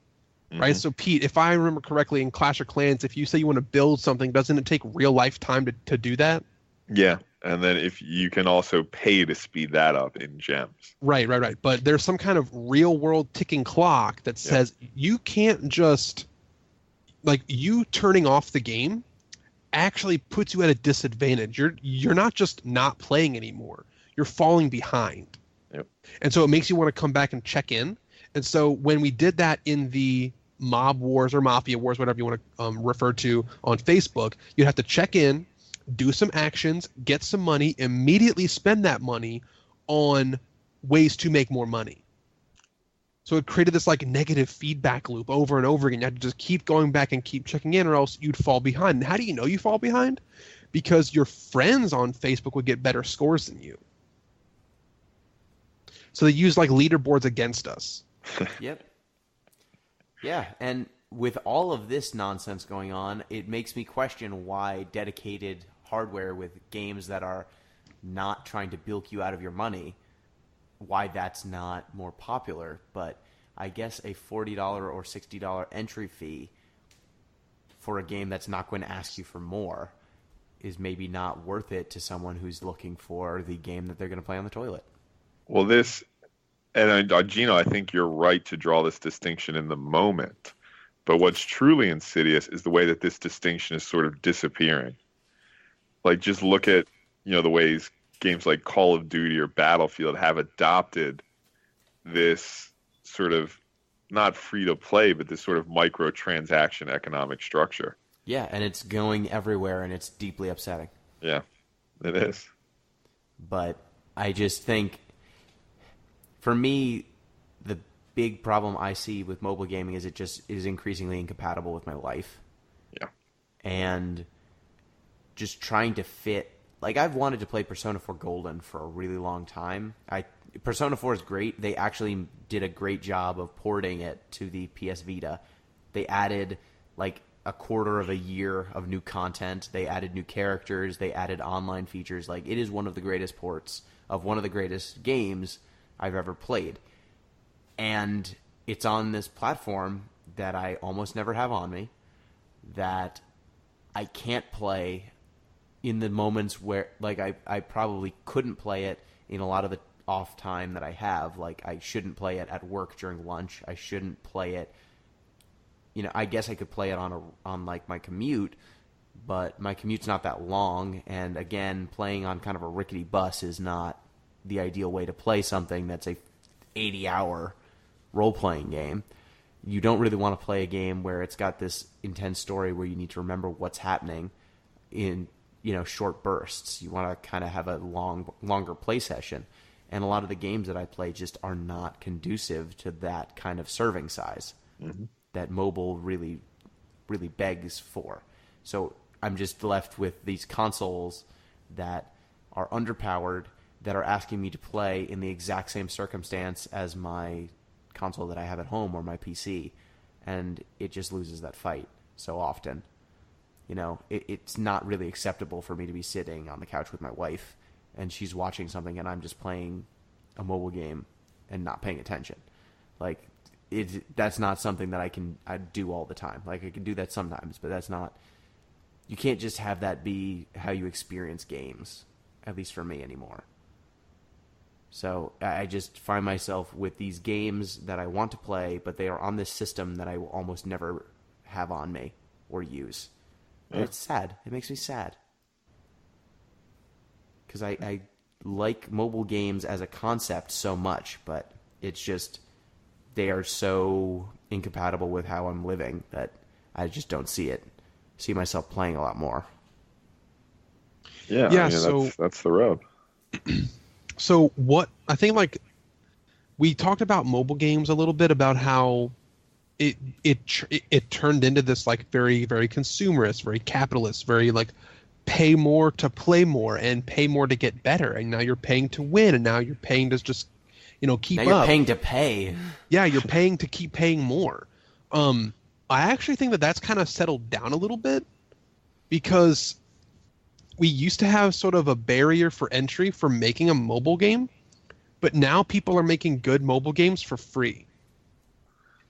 Right, so Pete, if I remember correctly, in Clash of Clans, if you say you want to build something, doesn't it take real life time to do that? Yeah, and then if you can also pay to speed that up in gems. Right. But there's some kind of real world ticking clock that says you can't just like you turning off the game actually puts you at a disadvantage. You're not just not playing anymore. You're falling behind. Yep. And so it makes you want to come back and check in. And so when we did that in the Mob Wars or Mafia Wars, whatever you want to refer to on Facebook, you'd have to check in, do some actions, get some money, immediately spend that money on ways to make more money. So it created this like negative feedback loop over and over again. You had to just keep going back and keep checking in, or else you'd fall behind. And how do you know you fall behind? Because your friends on Facebook would get better scores than you. So they use like leaderboards against us. Yep. Yeah, and with all of this nonsense going on, it makes me question why dedicated hardware with games that are not trying to bilk you out of your money, why that's not more popular. But I guess a $40 or $60 entry fee for a game that's not going to ask you for more is maybe not worth it to someone who's looking for the game that they're going to play on the toilet. Well, Gino, I think you're right to draw this distinction in the moment. But what's truly insidious is the way that this distinction is sort of disappearing. Like, just look at, the ways games like Call of Duty or Battlefield have adopted this sort of, not free to play, but this sort of microtransaction economic structure. Yeah, and it's going everywhere, and it's deeply upsetting. Yeah, it is. But I just think, for me, the big problem I see with mobile gaming is it just is increasingly incompatible with my life. Yeah. And just trying to fit... Like, I've wanted to play Persona 4 Golden for a really long time. Persona 4 is great. They actually did a great job of porting it to the PS Vita. They added, like, a quarter of a year of new content. They added new characters. They added online features. Like, it is one of the greatest ports of one of the greatest games I've ever played. And it's on this platform that I almost never have on me, that I can't play in the moments where, like, I probably couldn't play it in a lot of the off time that I have. Like, I shouldn't play it at work during lunch. I shouldn't play it, I guess I could play it on like my commute, but my commute's not that long. And again, playing on kind of a rickety bus is not the ideal way to play something that's a 80-hour role-playing game. You don't really want to play a game where it's got this intense story where you need to remember what's happening in, short bursts. You want to kind of have a longer play session. And a lot of the games that I play just are not conducive to that kind of serving size that mobile really, really begs for. So I'm just left with these consoles that are underpowered, that are asking me to play in the exact same circumstance as my console that I have at home or my PC, and it just loses that fight so often. It's not really acceptable for me to be sitting on the couch with my wife and she's watching something and I'm just playing a mobile game and not paying attention. Like, that's not something that I do all the time. Like, I can do that sometimes, but that's not... You can't just have that be how you experience games, at least for me anymore. So I just find myself with these games that I want to play, but they are on this system that I will almost never have on me or use. And it's sad. It makes me sad. Because I like mobile games as a concept so much, but it's just... They are so incompatible with how I'm living that I just don't see myself playing a lot more. Yeah, that's the rub. So what I think, like, we talked about mobile games a little bit, about how it turned into this, like, very, very consumerist, very capitalist, very, like, pay more to play more and pay more to get better, and now you're paying to win, and now you're paying to just keep up. Now you're paying to pay. Yeah, you're paying to keep paying more. I actually think that that's kind of settled down a little bit, because we used to have sort of a barrier for entry for making a mobile game, but now people are making good mobile games for free.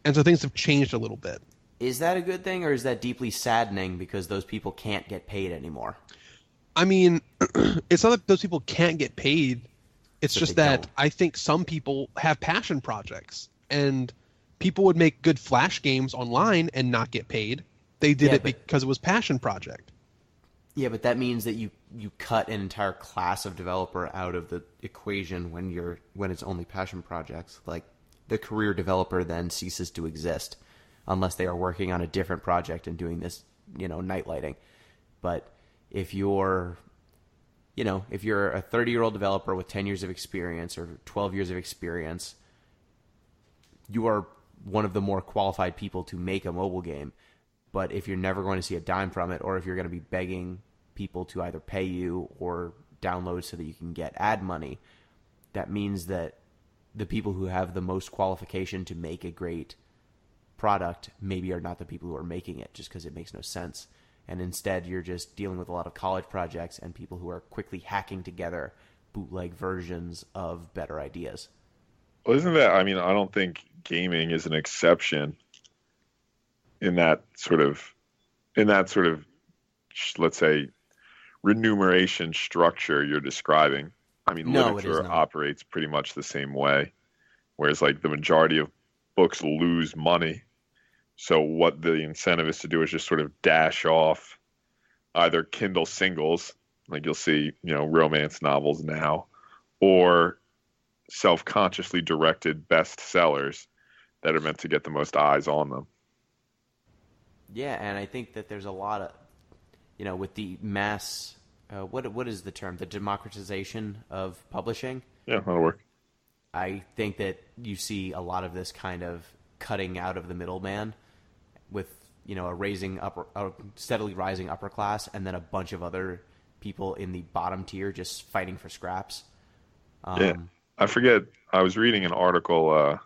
And so things have changed a little bit. Is that a good thing, or is that deeply saddening because those people can't get paid anymore? I mean, it's not that those people can't get paid. It's just that don't. I think some people have passion projects, and people would make good Flash games online and not get paid. They did because it was passion project. Yeah, but that means that you cut an entire class of developer out of the equation when it's only passion projects. Like, the career developer then ceases to exist unless they are working on a different project and doing this, night lighting. But if you're a 30-year-old developer with 10 years of experience or 12 years of experience, you are one of the more qualified people to make a mobile game. But if you're never going to see a dime from it, or if you're going to be begging people to either pay you or download so that you can get ad money, that means that the people who have the most qualification to make a great product maybe are not the people who are making it, just because it makes no sense. And instead, you're just dealing with a lot of college projects and people who are quickly hacking together bootleg versions of better ideas. Well, isn't that? I mean, I don't think gaming is an exception in that sort of, let's say, remuneration structure you're describing. I mean, No, literature operates pretty much the same way, whereas like the majority of books lose money. So what the incentive is to do is just sort of dash off either Kindle singles, like you'll see, romance novels now, or self-consciously directed bestsellers that are meant to get the most eyes on them. Yeah, and I think that there's a lot of, with the mass, what is the term? The democratization of publishing? Yeah, that'll work. I think that you see a lot of this kind of cutting out of the middleman with, a steadily rising upper class, and then a bunch of other people in the bottom tier just fighting for scraps. Yeah, I forget. I was reading an article.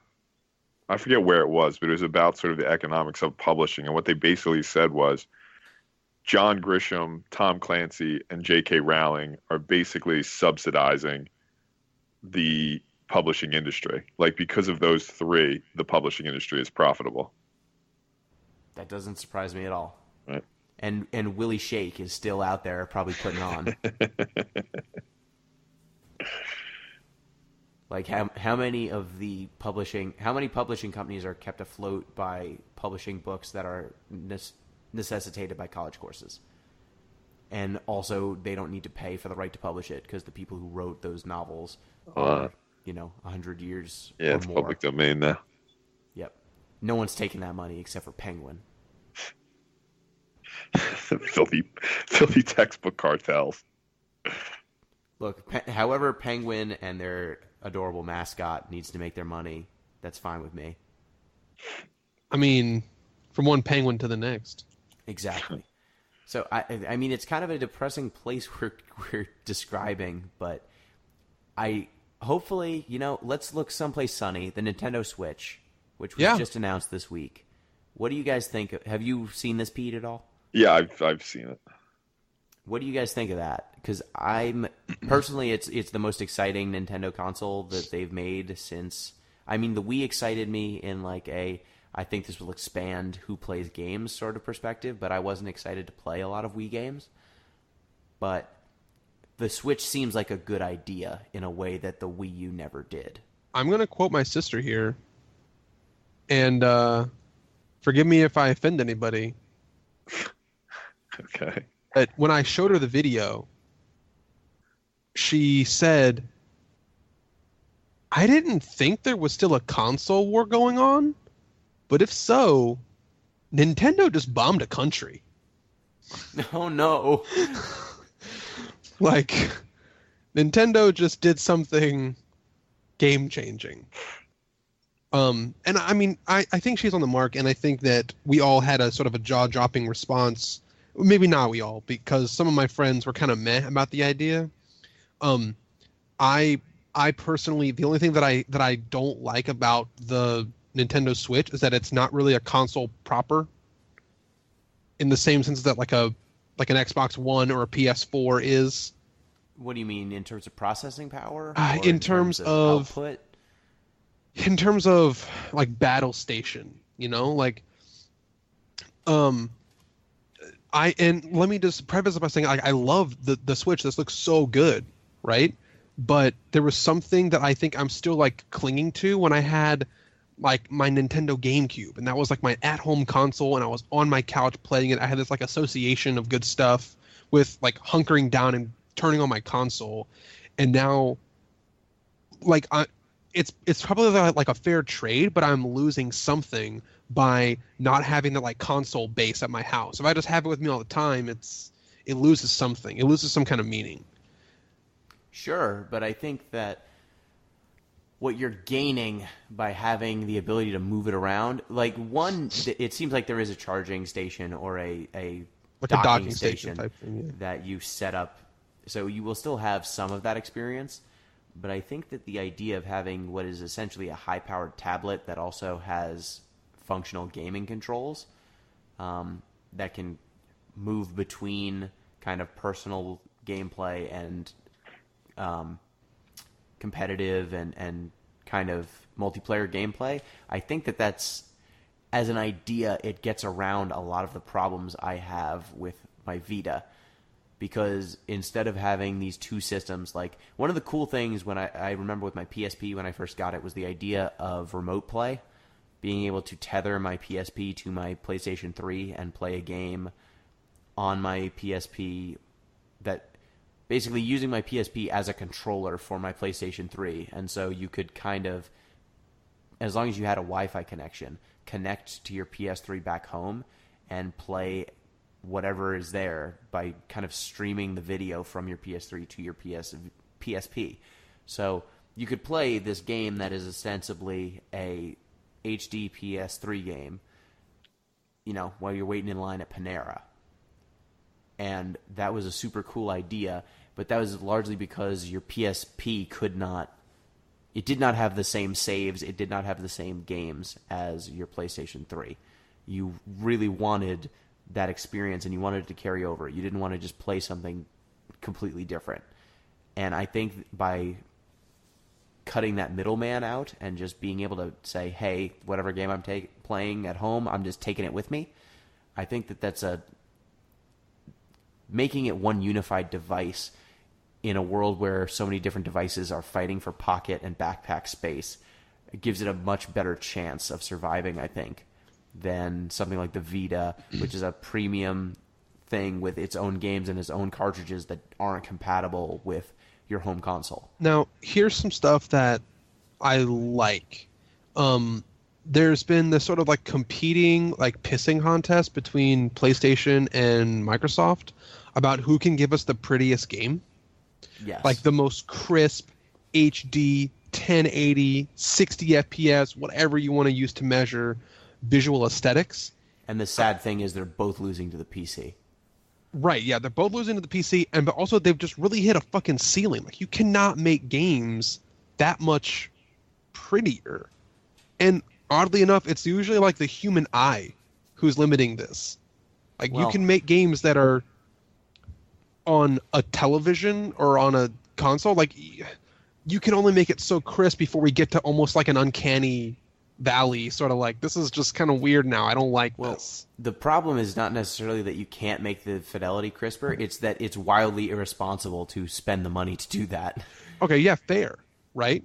I forget where it was, but it was about sort of the economics of publishing, and what they basically said was John Grisham, Tom Clancy, and J.K. Rowling are basically subsidizing the publishing industry. Like, because of those three, the publishing industry is profitable. That doesn't surprise me at all. Right. And Willie Shake is still out there probably putting on. Like how many publishing companies are kept afloat by publishing books that are necessitated by college courses? And also they don't need to pay for the right to publish it because the people who wrote those novels are, 100 years or it's more. Public domain now. Yep. No one's taking that money except for Penguin. filthy textbook cartels. Look, however Penguin and their adorable mascot needs to make their money, that's fine with me. I mean, from one penguin to the next. Exactly. So, I mean, it's kind of a depressing place we're describing, but hopefully, let's look someplace sunny. The Nintendo Switch, which was just announced this week. What do you guys think? Have you seen this, Pete, at all? Yeah, I've seen it. What do you guys think of that? Because personally, it's the most exciting Nintendo console that they've made since. I mean, the Wii excited me in like I think this will expand who plays games sort of perspective, but I wasn't excited to play a lot of Wii games. But the Switch seems like a good idea in a way that the Wii U never did. I'm going to quote my sister here, and forgive me if I offend anybody. Okay. But when I showed her the video, she said, I didn't think there was still a console war going on, but if so, Nintendo just bombed a country. Oh, no. Like, Nintendo just did something game-changing. And I mean, I think she's on the mark, and I think that we all had a sort of a jaw-dropping response. Maybe not we all, because some of my friends were kind of meh about the idea. I personally, the only thing that I don't like about the Nintendo Switch is that it's not really a console proper, in the same sense that like an Xbox One or a PS4 is. What do you mean in terms of processing power? In terms of output? In terms of like battle station, like and let me just preface it by saying I love the Switch. This looks so good, right? But there was something that I think I'm still like clinging to when I had like my Nintendo GameCube, and that was like my at-home console, and I was on my couch playing it. I had this like association of good stuff with like hunkering down and turning on my console, and now like it's probably like a fair trade, but I'm losing something by not having the like console base at my house. If I just have it with me all the time, it loses something. It loses some kind of meaning. Sure, but I think that what you're gaining by having the ability to move it around. Like one, it seems like there is a charging station or a like docking a docking station type thing, yeah. that you set up. So you will still have some of that experience, but I think that the idea of having what is essentially a high-powered tablet that also has functional gaming controls that can move between kind of personal gameplay and competitive and kind of multiplayer gameplay, I think that that's, as an idea, it gets around a lot of the problems I have with my Vita. Because instead of having these two systems, like one of the cool things when I remember with my PSP when I first got it was the idea of remote play, being able to tether my PSP to my PlayStation 3 and play a game on my PSP, that basically using my PSP as a controller for my PlayStation 3. And so you could kind of, as long as you had a Wi-Fi connection, connect to your PS3 back home and play whatever is there by kind of streaming the video from your PS3 to your PSP. So you could play this game that is ostensibly a HD PS3 game, while you're waiting in line at Panera. And that was a super cool idea, but that was largely because your PSP it did not have the same saves, it did not have the same games as your PlayStation 3. You really wanted that experience and you wanted it to carry over. You didn't want to just play something completely different. And I think by cutting that middleman out and just being able to say, hey, whatever game I'm playing at home, I'm just taking it with me, I think that that's making it one unified device in a world where so many different devices are fighting for pocket and backpack space. It gives it a much better chance of surviving, I think, than something like the Vita, which is a premium thing with its own games and its own cartridges that aren't compatible with your home console. Now, here's some stuff that I like. There's been this sort of like competing like pissing contest between PlayStation and Microsoft about who can give us the prettiest game. Yes. Like the most crisp HD 1080 60 FPS, whatever you want to use to measure visual aesthetics. And the sad thing is they're both losing to the PC. Right, yeah, they're both losing to the PC, but also they've just really hit a fucking ceiling. Like, you cannot make games that much prettier. And oddly enough, it's usually like the human eye who's limiting this. Like, you can make games that are on a television or on a console. Like, you can only make it so crisp before we get to almost like an uncanny valley, sort of like, this is just kind of weird now. I don't like this. The problem is not necessarily that you can't make the fidelity crisper. It's that it's wildly irresponsible to spend the money to do that. Okay, yeah, fair, right?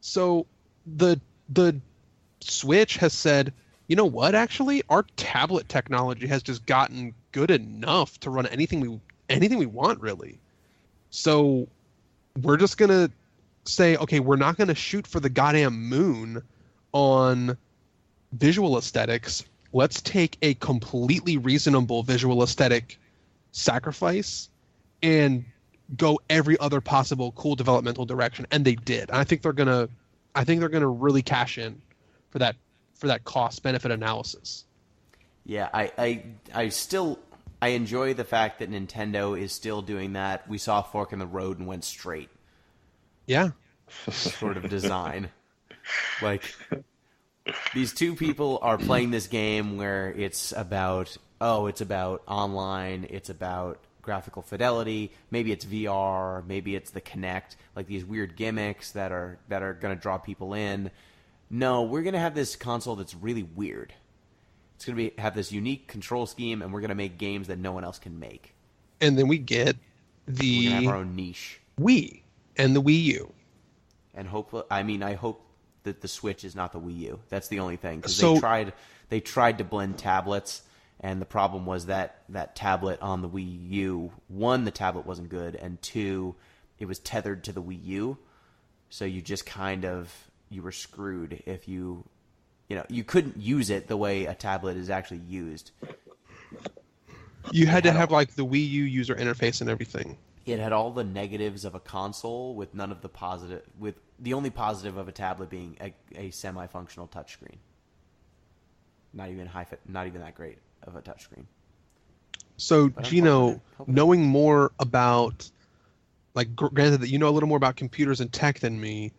So the Switch has said, you know what, actually? Our tablet technology has just gotten good enough to run anything we want, really. So we're just going to say, okay, we're not going to shoot for the goddamn moon on visual aesthetics. Let's take a completely reasonable visual aesthetic sacrifice and go every other possible cool developmental direction, and they did. And I think they're gonna really cash in for that cost benefit analysis. Yeah, I enjoy the fact that Nintendo is still doing that. We saw a fork in the road and went straight. Yeah, sort of design. Like, these two people are playing this game where it's about online, it's about graphical fidelity, maybe it's VR, maybe it's the Kinect, like these weird gimmicks that are going to draw people in. No, we're going to have this console that's really weird. It's going to have this unique control scheme, and we're going to make games that no one else can make. And then we get we're going to have our own niche. Wii and the Wii U. And I hope that the Switch is not the Wii U. That's the only thing, because they tried to blend tablets, and the problem was that tablet on the Wii U, one, the tablet wasn't good, and two, it was tethered to the Wii U, so you just you were screwed if you couldn't use it the way a tablet is actually used. You had to have like the Wii U user interface and everything. It had all the negatives of a console with none of the positive. With the only positive of a tablet being a semi-functional touchscreen. Not even that great of a touchscreen. So, But I'm Gino, hoping knowing more about, like, granted that you know a little more about computers and tech than me,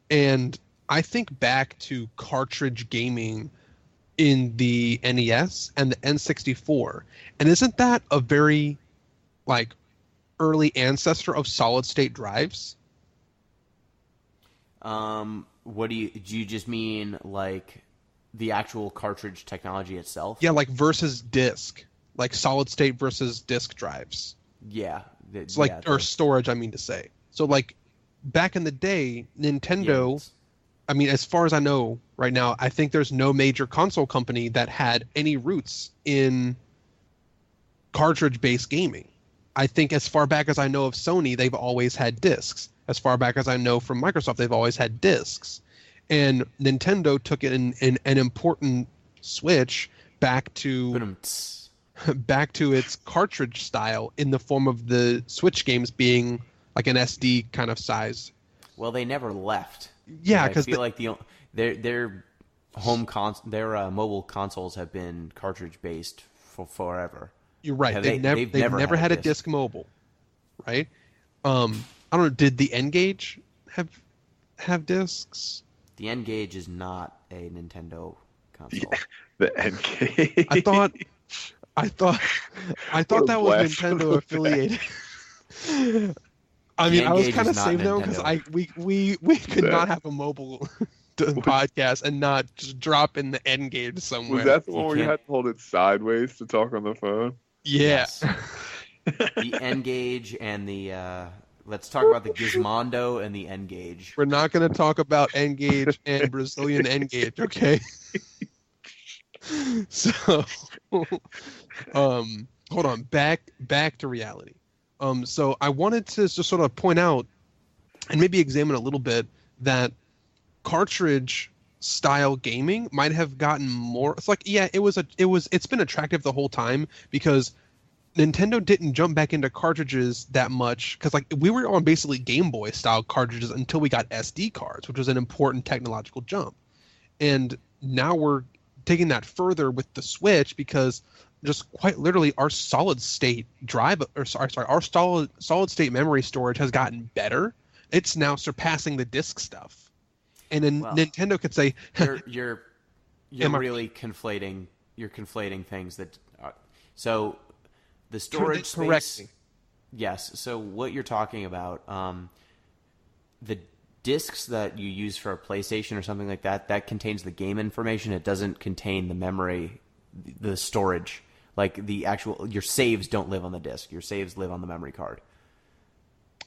and I think back to cartridge gaming in the NES and the N64, and isn't that a very, like, early ancestor of solid-state drives? What do you just mean like the actual cartridge technology itself? Yeah, like versus disk, like solid-state versus disk drives. Yeah. It's like, or storage, I mean to say. So, like, back in the day, Nintendo, I mean, as far as I know right now, I think there's no major console company that had any roots in cartridge-based gaming. I think as far back as I know of Sony, they've always had discs. As far back as I know from Microsoft, they've always had discs. And Nintendo took it in an important switch back to its cartridge style in the form of the Switch games being like an SD kind of size. Well, they never left. Yeah, because I feel like their mobile consoles have been cartridge based for forever. You're right. They've never had a disc mobile, right? I don't know. Did the N-Gage have discs? The N-Gage is not a Nintendo console. Yeah, the N-Gage. I thought that was Nintendo affiliated. I mean, I was kind of saving them because we could not have a mobile podcast and not just drop in the N-Gage somewhere. Was that the one where you had to hold it sideways to talk on the phone? Yeah. Yes. The N-Gage and the let's talk about the Gizmondo and the N-Gage. We're not going to talk about N-Gage and Brazilian N-Gage, okay? So, hold on. Back to reality. So I wanted to just sort of point out and maybe examine a little bit that cartridge style gaming might have gotten more. It's like, yeah, it's been attractive the whole time because Nintendo didn't jump back into cartridges that much because, like, we were on basically Game Boy style cartridges until we got SD cards, which was an important technological jump. And now we're taking that further with the Switch because just quite literally our solid state our solid state memory storage has gotten better. It's now surpassing the disc stuff. And then Nintendo could say you're really conflating things that are, so the storage space. Correctly. Yes. So what you're talking about, the discs that you use for a PlayStation or something like that contains the game information. It doesn't contain the memory, the storage. Like the actual, your saves don't live on the disc. Your saves live on the memory card.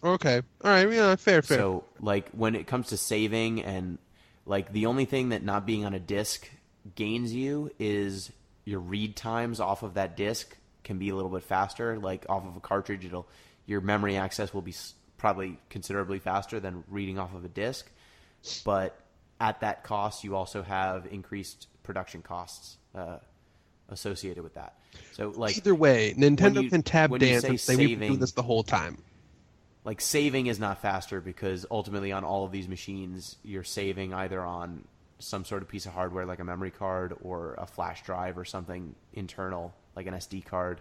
Okay. All right. Yeah. Fair. So like when it comes to saving and like the only thing that not being on a disc gains you is your read times off of that disc can be a little bit faster. Like off of a cartridge, your memory access will be probably considerably faster than reading off of a disc. But at that cost, you also have increased production costs associated with that. So like either way, Nintendo can tab dance and say we've been doing this the whole time. Like saving is not faster because ultimately on all of these machines, you're saving either on some sort of piece of hardware like a memory card or a flash drive or something internal like an SD card.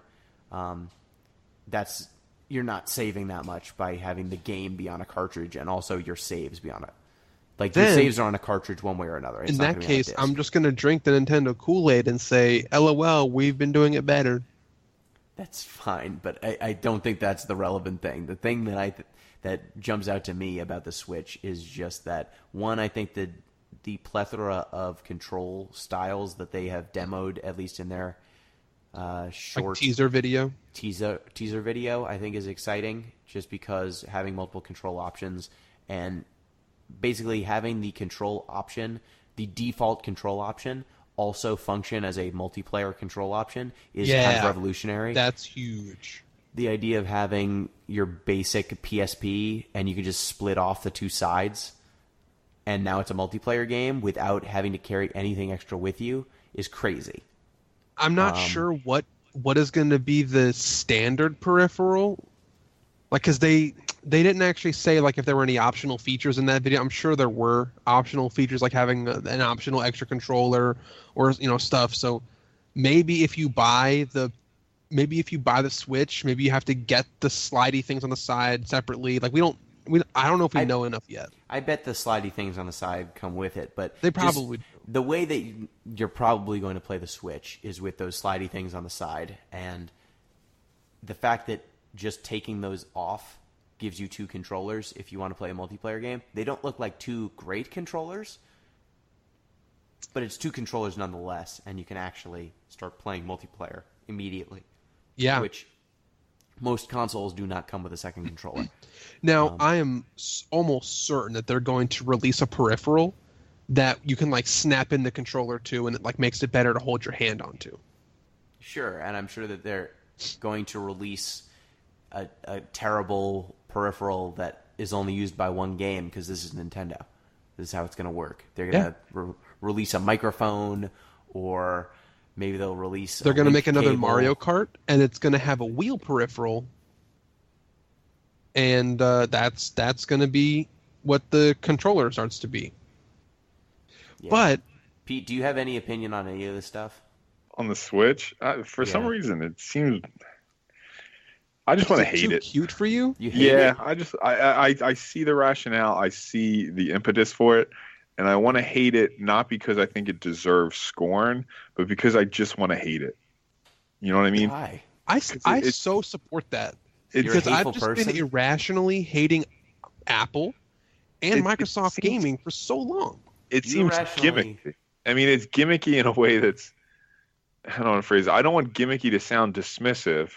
You're not saving that much by having the game be on a cartridge and also your saves be on it. Like your saves are on a cartridge one way or another. It's in not that case, I'm just going to drink the Nintendo Kool-Aid and say, LOL, we've been doing it better. That's fine, but I don't think that's the relevant thing. The thing that jumps out to me about the Switch is just that, one, I think the plethora of control styles that they have demoed, at least in their short like teaser video, I think is exciting, just because having multiple control options and basically having the default control option also function as a multiplayer control option is kind of revolutionary. That's huge. The idea of having your basic PSP and you can just split off the two sides and now it's a multiplayer game without having to carry anything extra with you is crazy. I'm not sure what is going to be the standard peripheral Like, because they didn't actually say like if there were any optional features in that video. I'm sure there were optional features like having an optional extra controller or stuff. So maybe if you buy the Switch, maybe you have to get the slidey things on the side separately. Like I don't know if we know enough yet. I bet the slidey things on the side come with it, but They probably do. The way that you're probably going to play the Switch is with those slidey things on the side, and the fact that just taking those off gives you two controllers if you want to play a multiplayer game. They don't look like two great controllers, but it's two controllers nonetheless, and you can actually start playing multiplayer immediately. Yeah. Which most consoles do not come with a second controller. Now, I am almost certain that they're going to release a peripheral that you can like snap in the controller to, and it like makes it better to hold your hand onto. Sure, and I'm sure that they're going to release a terrible peripheral that is only used by one game because this is Nintendo. This is how it's going to work. They're going to release a microphone, or maybe they'll release. They're going to make another Mario Kart, and it's going to have a wheel peripheral, and that's going to be what the controller starts to be. Yeah. But Pete, do you have any opinion on any of this stuff? On the Switch, for some reason, it seems. I just want to hate it. Cute for you? I see the rationale. I see the impetus for it, and I want to hate it not because I think it deserves scorn, but because I just want to hate it. You know what I mean? Why? I so support that because I've just been irrationally hating Apple and Microsoft gaming for so long. It seems gimmicky. I mean, it's gimmicky in a way that's, I don't want to phrase it. I don't want gimmicky to sound dismissive,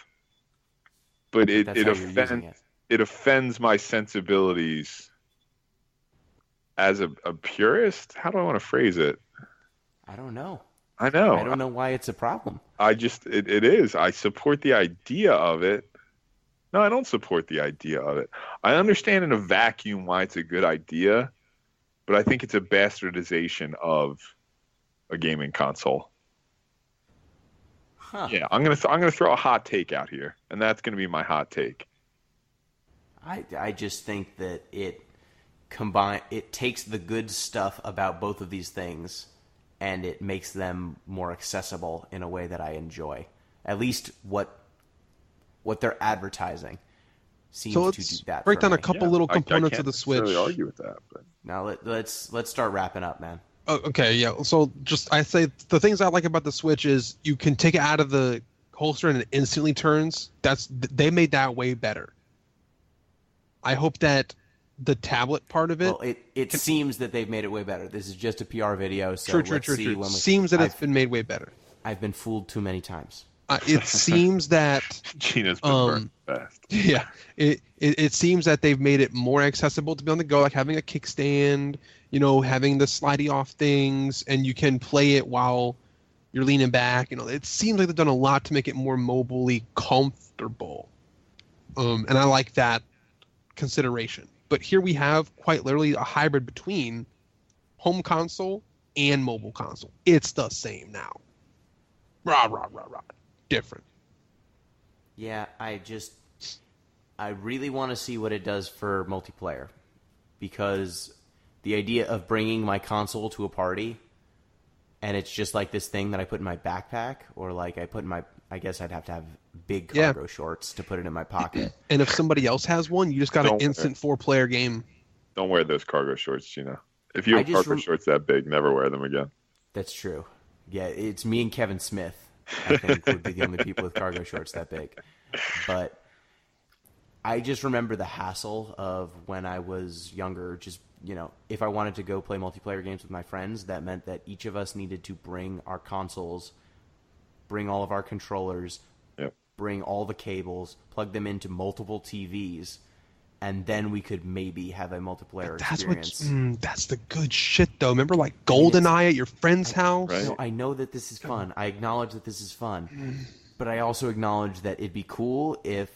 but it offends my sensibilities as a purist. How do I want to phrase it? I don't know. I know. I don't know why it's a problem. It is. I support the idea of it. No, I don't support the idea of it. I understand in a vacuum why it's a good idea, but I think it's a bastardization of a gaming console. Huh. Yeah, I'm gonna throw a hot take out here, and that's gonna be my hot take. I just think that it takes the good stuff about both of these things, and it makes them more accessible in a way that I enjoy. At least what they're advertising seems to do that. Break down a couple little components of the Switch. I can't really argue with that. But. Now let's start wrapping up, man. Oh, okay, yeah. So I say the things I like about the Switch is you can take it out of the holster and it instantly turns. They made that way better. I hope that the tablet part of it. Well, it seems that they've made it way better. This is just a PR video, so let's see. When seems that it's been made way better. I've been fooled too many times. It seems that Gino's been burned fast. Yeah, it seems that they've made it more accessible to be on the go, like having a kickstand, having the slidey off things, and you can play it while you're leaning back. It seems like they've done a lot to make it more mobilely comfortable, and I like that consideration. But here we have quite literally a hybrid between home console and mobile console. It's the same now. Rah, rah, rah, rah. Different. Yeah, I really want to see what it does for multiplayer, because the idea of bringing my console to a party and it's just like this thing that I put in my backpack, or like I guess I'd have to have big cargo shorts to put it in my pocket. And if somebody else has one, you just got an instant 4-player game. Don't wear those cargo shorts, Gino. If you have cargo shorts that big, never wear them again. That's true. Yeah, it's me and Kevin Smith, I think, would be the only people with cargo shorts that big. But I just remember the hassle of when I was younger. Just, if I wanted to go play multiplayer games with my friends, that meant that each of us needed to bring our consoles, bring all of our controllers, bring all the cables, plug them into multiple TVs, and then we could maybe have a multiplayer experience. That's the good shit, though. Remember, like GoldenEye at your friend's house? Right. No, I know that this is fun. I acknowledge that this is fun. But I also acknowledge that it'd be cool if,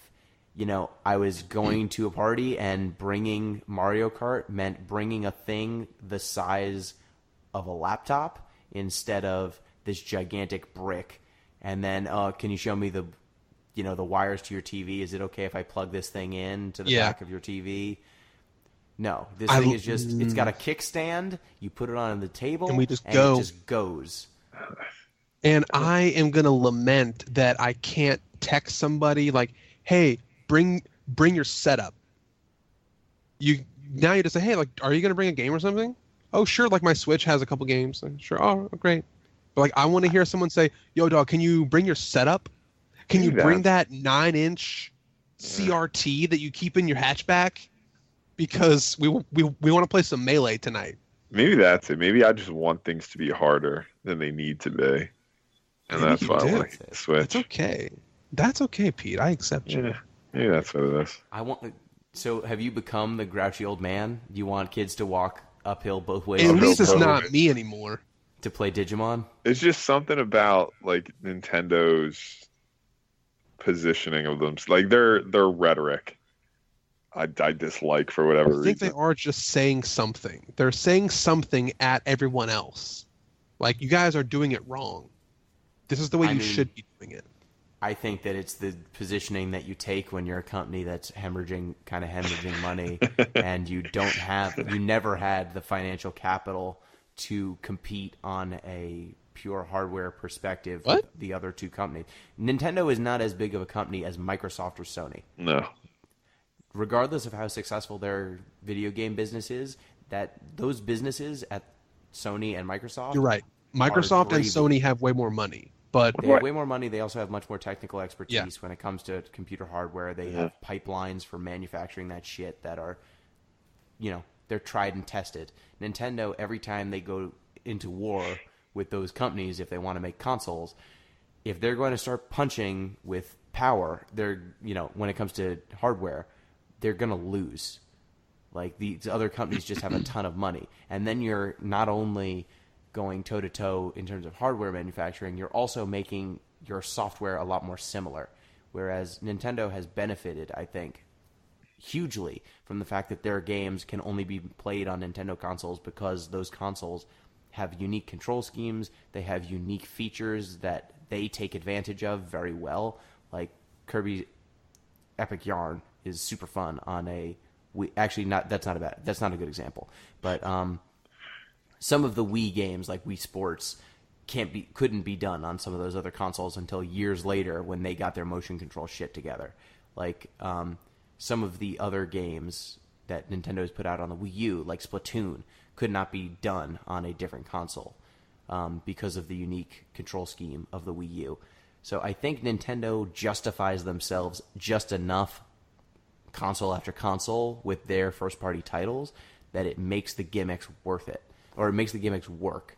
I was going to a party and bringing Mario Kart meant bringing a thing the size of a laptop instead of this gigantic brick. And then, can you show me the the wires to your TV. Is it okay if I plug this thing in to the back of your TV? No, this thing is just, it's got a kickstand. You put it on the table and it just goes. And I am going to lament that I can't text somebody like, hey, bring your setup. Now you just say, hey, like, are you going to bring a game or something? Oh, sure. Like my Switch has a couple games. Sure. Oh, great. But like, I want to hear someone say, yo, dog, can you bring your setup? Can you bring that 9-inch CRT that you keep in your hatchback? Because we want to play some Melee tonight. Maybe that's it. Maybe I just want things to be harder than they need to be. And that's why I want to Switch. That's okay. That's okay, Pete. I accept you. Yeah, maybe that's what it is. So have you become the grouchy old man? Do you want kids to walk uphill both ways? At least it's not me anymore. To play Digimon? It's just something about like Nintendo's positioning of them, like their rhetoric. I dislike for whatever reason. I think they are just saying something. They're saying something at everyone else. Like, you guys are doing it wrong. This is the way you should be doing it. I think that it's the positioning that you take when you're a company that's hemorrhaging money and you never had the financial capital to compete on a pure hardware perspective with the other two companies. Nintendo is not as big of a company as Microsoft or Sony. No. Regardless of how successful their video game business is, that those businesses at Sony and Microsoft, you're right. Microsoft and Sony have way more money, but they have way more money. They also have much more technical expertise when it comes to computer hardware. They have pipelines for manufacturing that shit that are, they're tried and tested. Nintendo, every time they go into war with those companies, if they want to make consoles, if they're going to start punching with power, they're, when it comes to hardware, they're going to lose. Like, these other companies just have a ton of money. And then you're not only going toe-to-toe in terms of hardware manufacturing, you're also making your software a lot more similar. Whereas Nintendo has benefited, I think, hugely from the fact that their games can only be played on Nintendo consoles because those consoles have unique control schemes. They have unique features that they take advantage of very well. Like Kirby Epic Yarn is super fun on a Wii. Actually, that's not a good example. But some of the Wii games, like Wii Sports, couldn't be done on some of those other consoles until years later when they got their motion control shit together. Like some of the other games that Nintendo's put out on the Wii U, like Splatoon, could not be done on a different console because of the unique control scheme of the Wii U. So I think Nintendo justifies themselves just enough console after console with their first-party titles that it makes the gimmicks worth it, or it makes the gimmicks work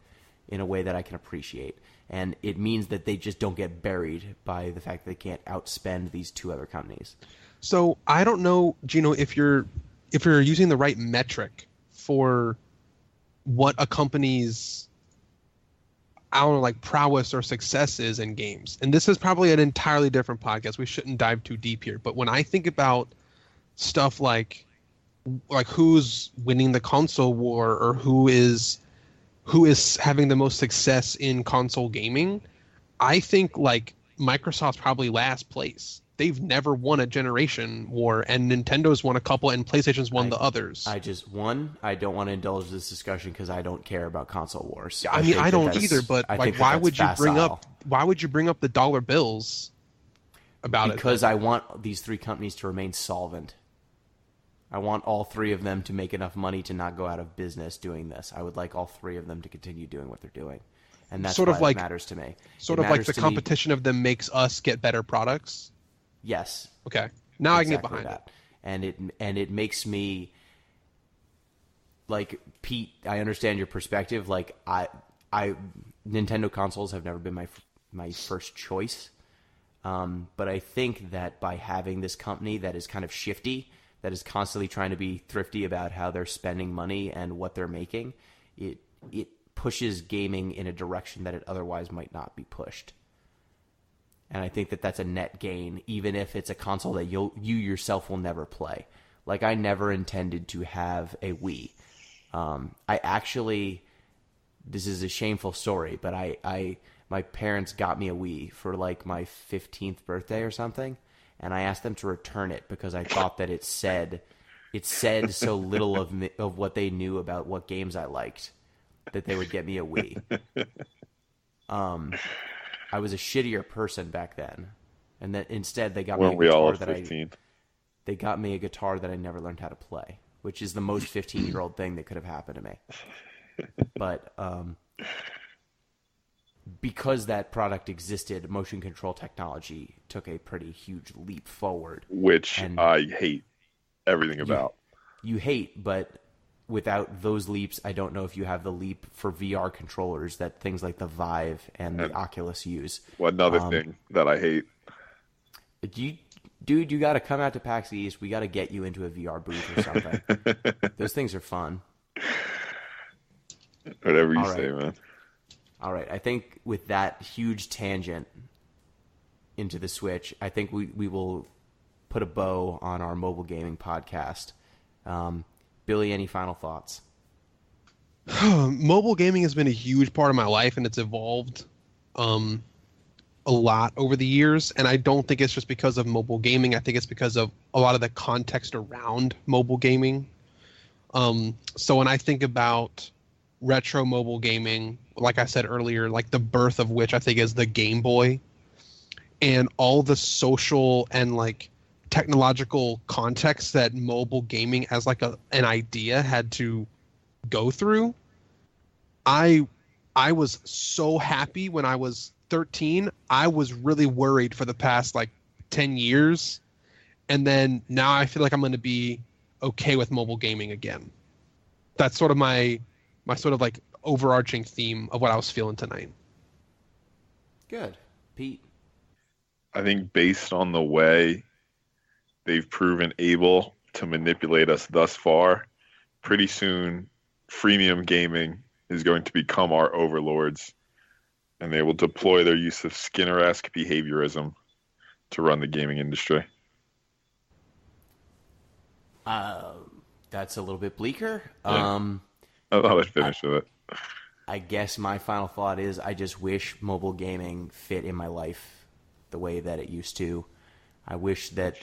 in a way that I can appreciate. And it means that they just don't get buried by the fact that they can't outspend these two other companies. So I don't know, Gino, if you're using the right metric for what a company's, I don't know, like prowess or success is in games. And this is probably an entirely different podcast. We shouldn't dive too deep here. But when I think about stuff like who's winning the console war or who is having the most success in console gaming, I think like Microsoft's probably last place. They've never won a generation war, and Nintendo's won a couple, and PlayStation's won the others. I don't want to indulge this discussion because I don't care about console wars. I mean, I don't either. But like, why would you bring up the dollar bills about it? Because I want these three companies to remain solvent. I want all three of them to make enough money to not go out of business doing this. I would like all three of them to continue doing what they're doing. And that's sort of why it matters to me. Sort of like the competition of them makes us get better products? Yes. Okay. Now I can get behind that. And it makes me, like, Pete, I understand your perspective. Like, Nintendo consoles have never been my first choice. But I think that by having this company that is kind of shifty, that is constantly trying to be thrifty about how they're spending money and what they're making, it pushes gaming in a direction that it otherwise might not be pushed. And I think that that's a net gain, even if it's a console that you yourself will never play. Like, I never intended to have a Wii. I actually, this is a shameful story, but my parents got me a Wii for like my 15th birthday or something, and I asked them to return it because I thought that it said so little of what they knew about what games I liked that they would get me a Wii. I was a shittier person back then, and that instead they got me a guitar they got me a guitar that I never learned how to play, which is the most 15-year-old thing that could have happened to me. But because that product existed, motion control technology took a pretty huge leap forward. Which I hate everything about. You hate, but without those leaps, I don't know if you have the leap for VR controllers that things like the Vive and the Oculus use. Well, another thing that I hate. Dude, you got to come out to PAX East. We got to get you into a VR booth or something. Those things are fun. Whatever you say, man. All right. I think with that huge tangent into the Switch, I think we will put a bow on our mobile gaming podcast. Billy, any final thoughts? Mobile gaming has been a huge part of my life, and it's evolved a lot over the years. And I don't think it's just because of mobile gaming. I think it's because of a lot of the context around mobile gaming. So when I think about retro mobile gaming, like I said earlier, like the birth of which I think is the Game Boy, and all the social and like technological context that mobile gaming as like an idea had to go through. I was so happy when I was 13. I was really worried for the past like 10 years. And then now I feel like I'm going to be okay with mobile gaming again. That's sort of my sort of like overarching theme of what I was feeling tonight. Good. Pete? I think based on the way they've proven able to manipulate us thus far, pretty soon freemium gaming is going to become our overlords, and they will deploy their use of Skinner-esque behaviorism to run the gaming industry. That's a little bit bleaker. Yeah. I'll let finish with it. I guess my final thought is I just wish mobile gaming fit in my life the way that it used to. I wish that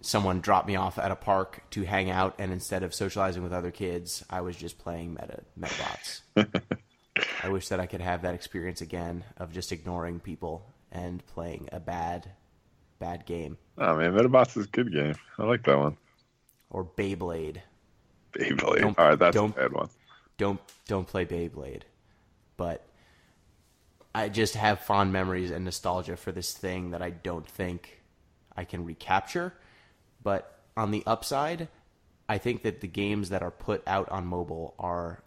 someone dropped me off at a park to hang out, and instead of socializing with other kids, I was just playing Metabots. I wish that I could have that experience again of just ignoring people and playing a bad game. Oh man, Metabots is a good game. I like that one. Or Beyblade. All right, that's a bad one. Don't play Beyblade. But I just have fond memories and nostalgia for this thing that I don't think I can recapture. But on the upside, I think that the games that are put out on mobile are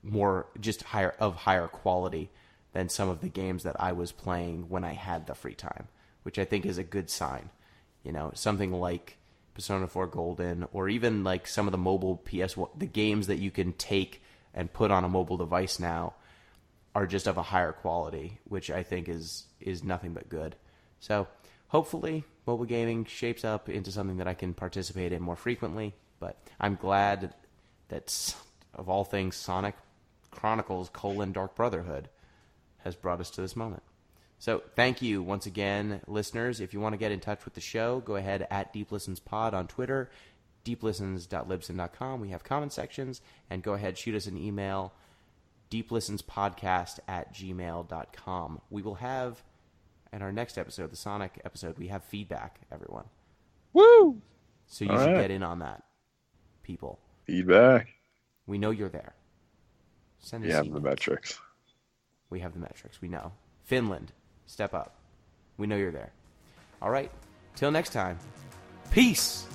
more just higher quality than some of the games that I was playing when I had the free time, which I think is a good sign. You know, something like Persona 4 Golden, or even like some of the mobile the games that you can take and put on a mobile device now are just of a higher quality, which I think is nothing but good. So hopefully mobile gaming shapes up into something that I can participate in more frequently. But I'm glad that, of all things, Sonic Chronicles: Dark Brotherhood has brought us to this moment. So thank you once again, listeners. If you want to get in touch with the show, go ahead at DeepListensPod on Twitter, deeplistens.libsyn.com. We have comment sections, and go ahead, shoot us an email, deeplistenspodcast@gmail.com. We will have, in our next episode, the Sonic episode, we have feedback, everyone. Woo! So you should get in on that, people. Feedback. We know you're there. Send us We have emails. the metrics. We have the metrics. We know. Finland, step up. We know you're there. All right. Till next time. Peace.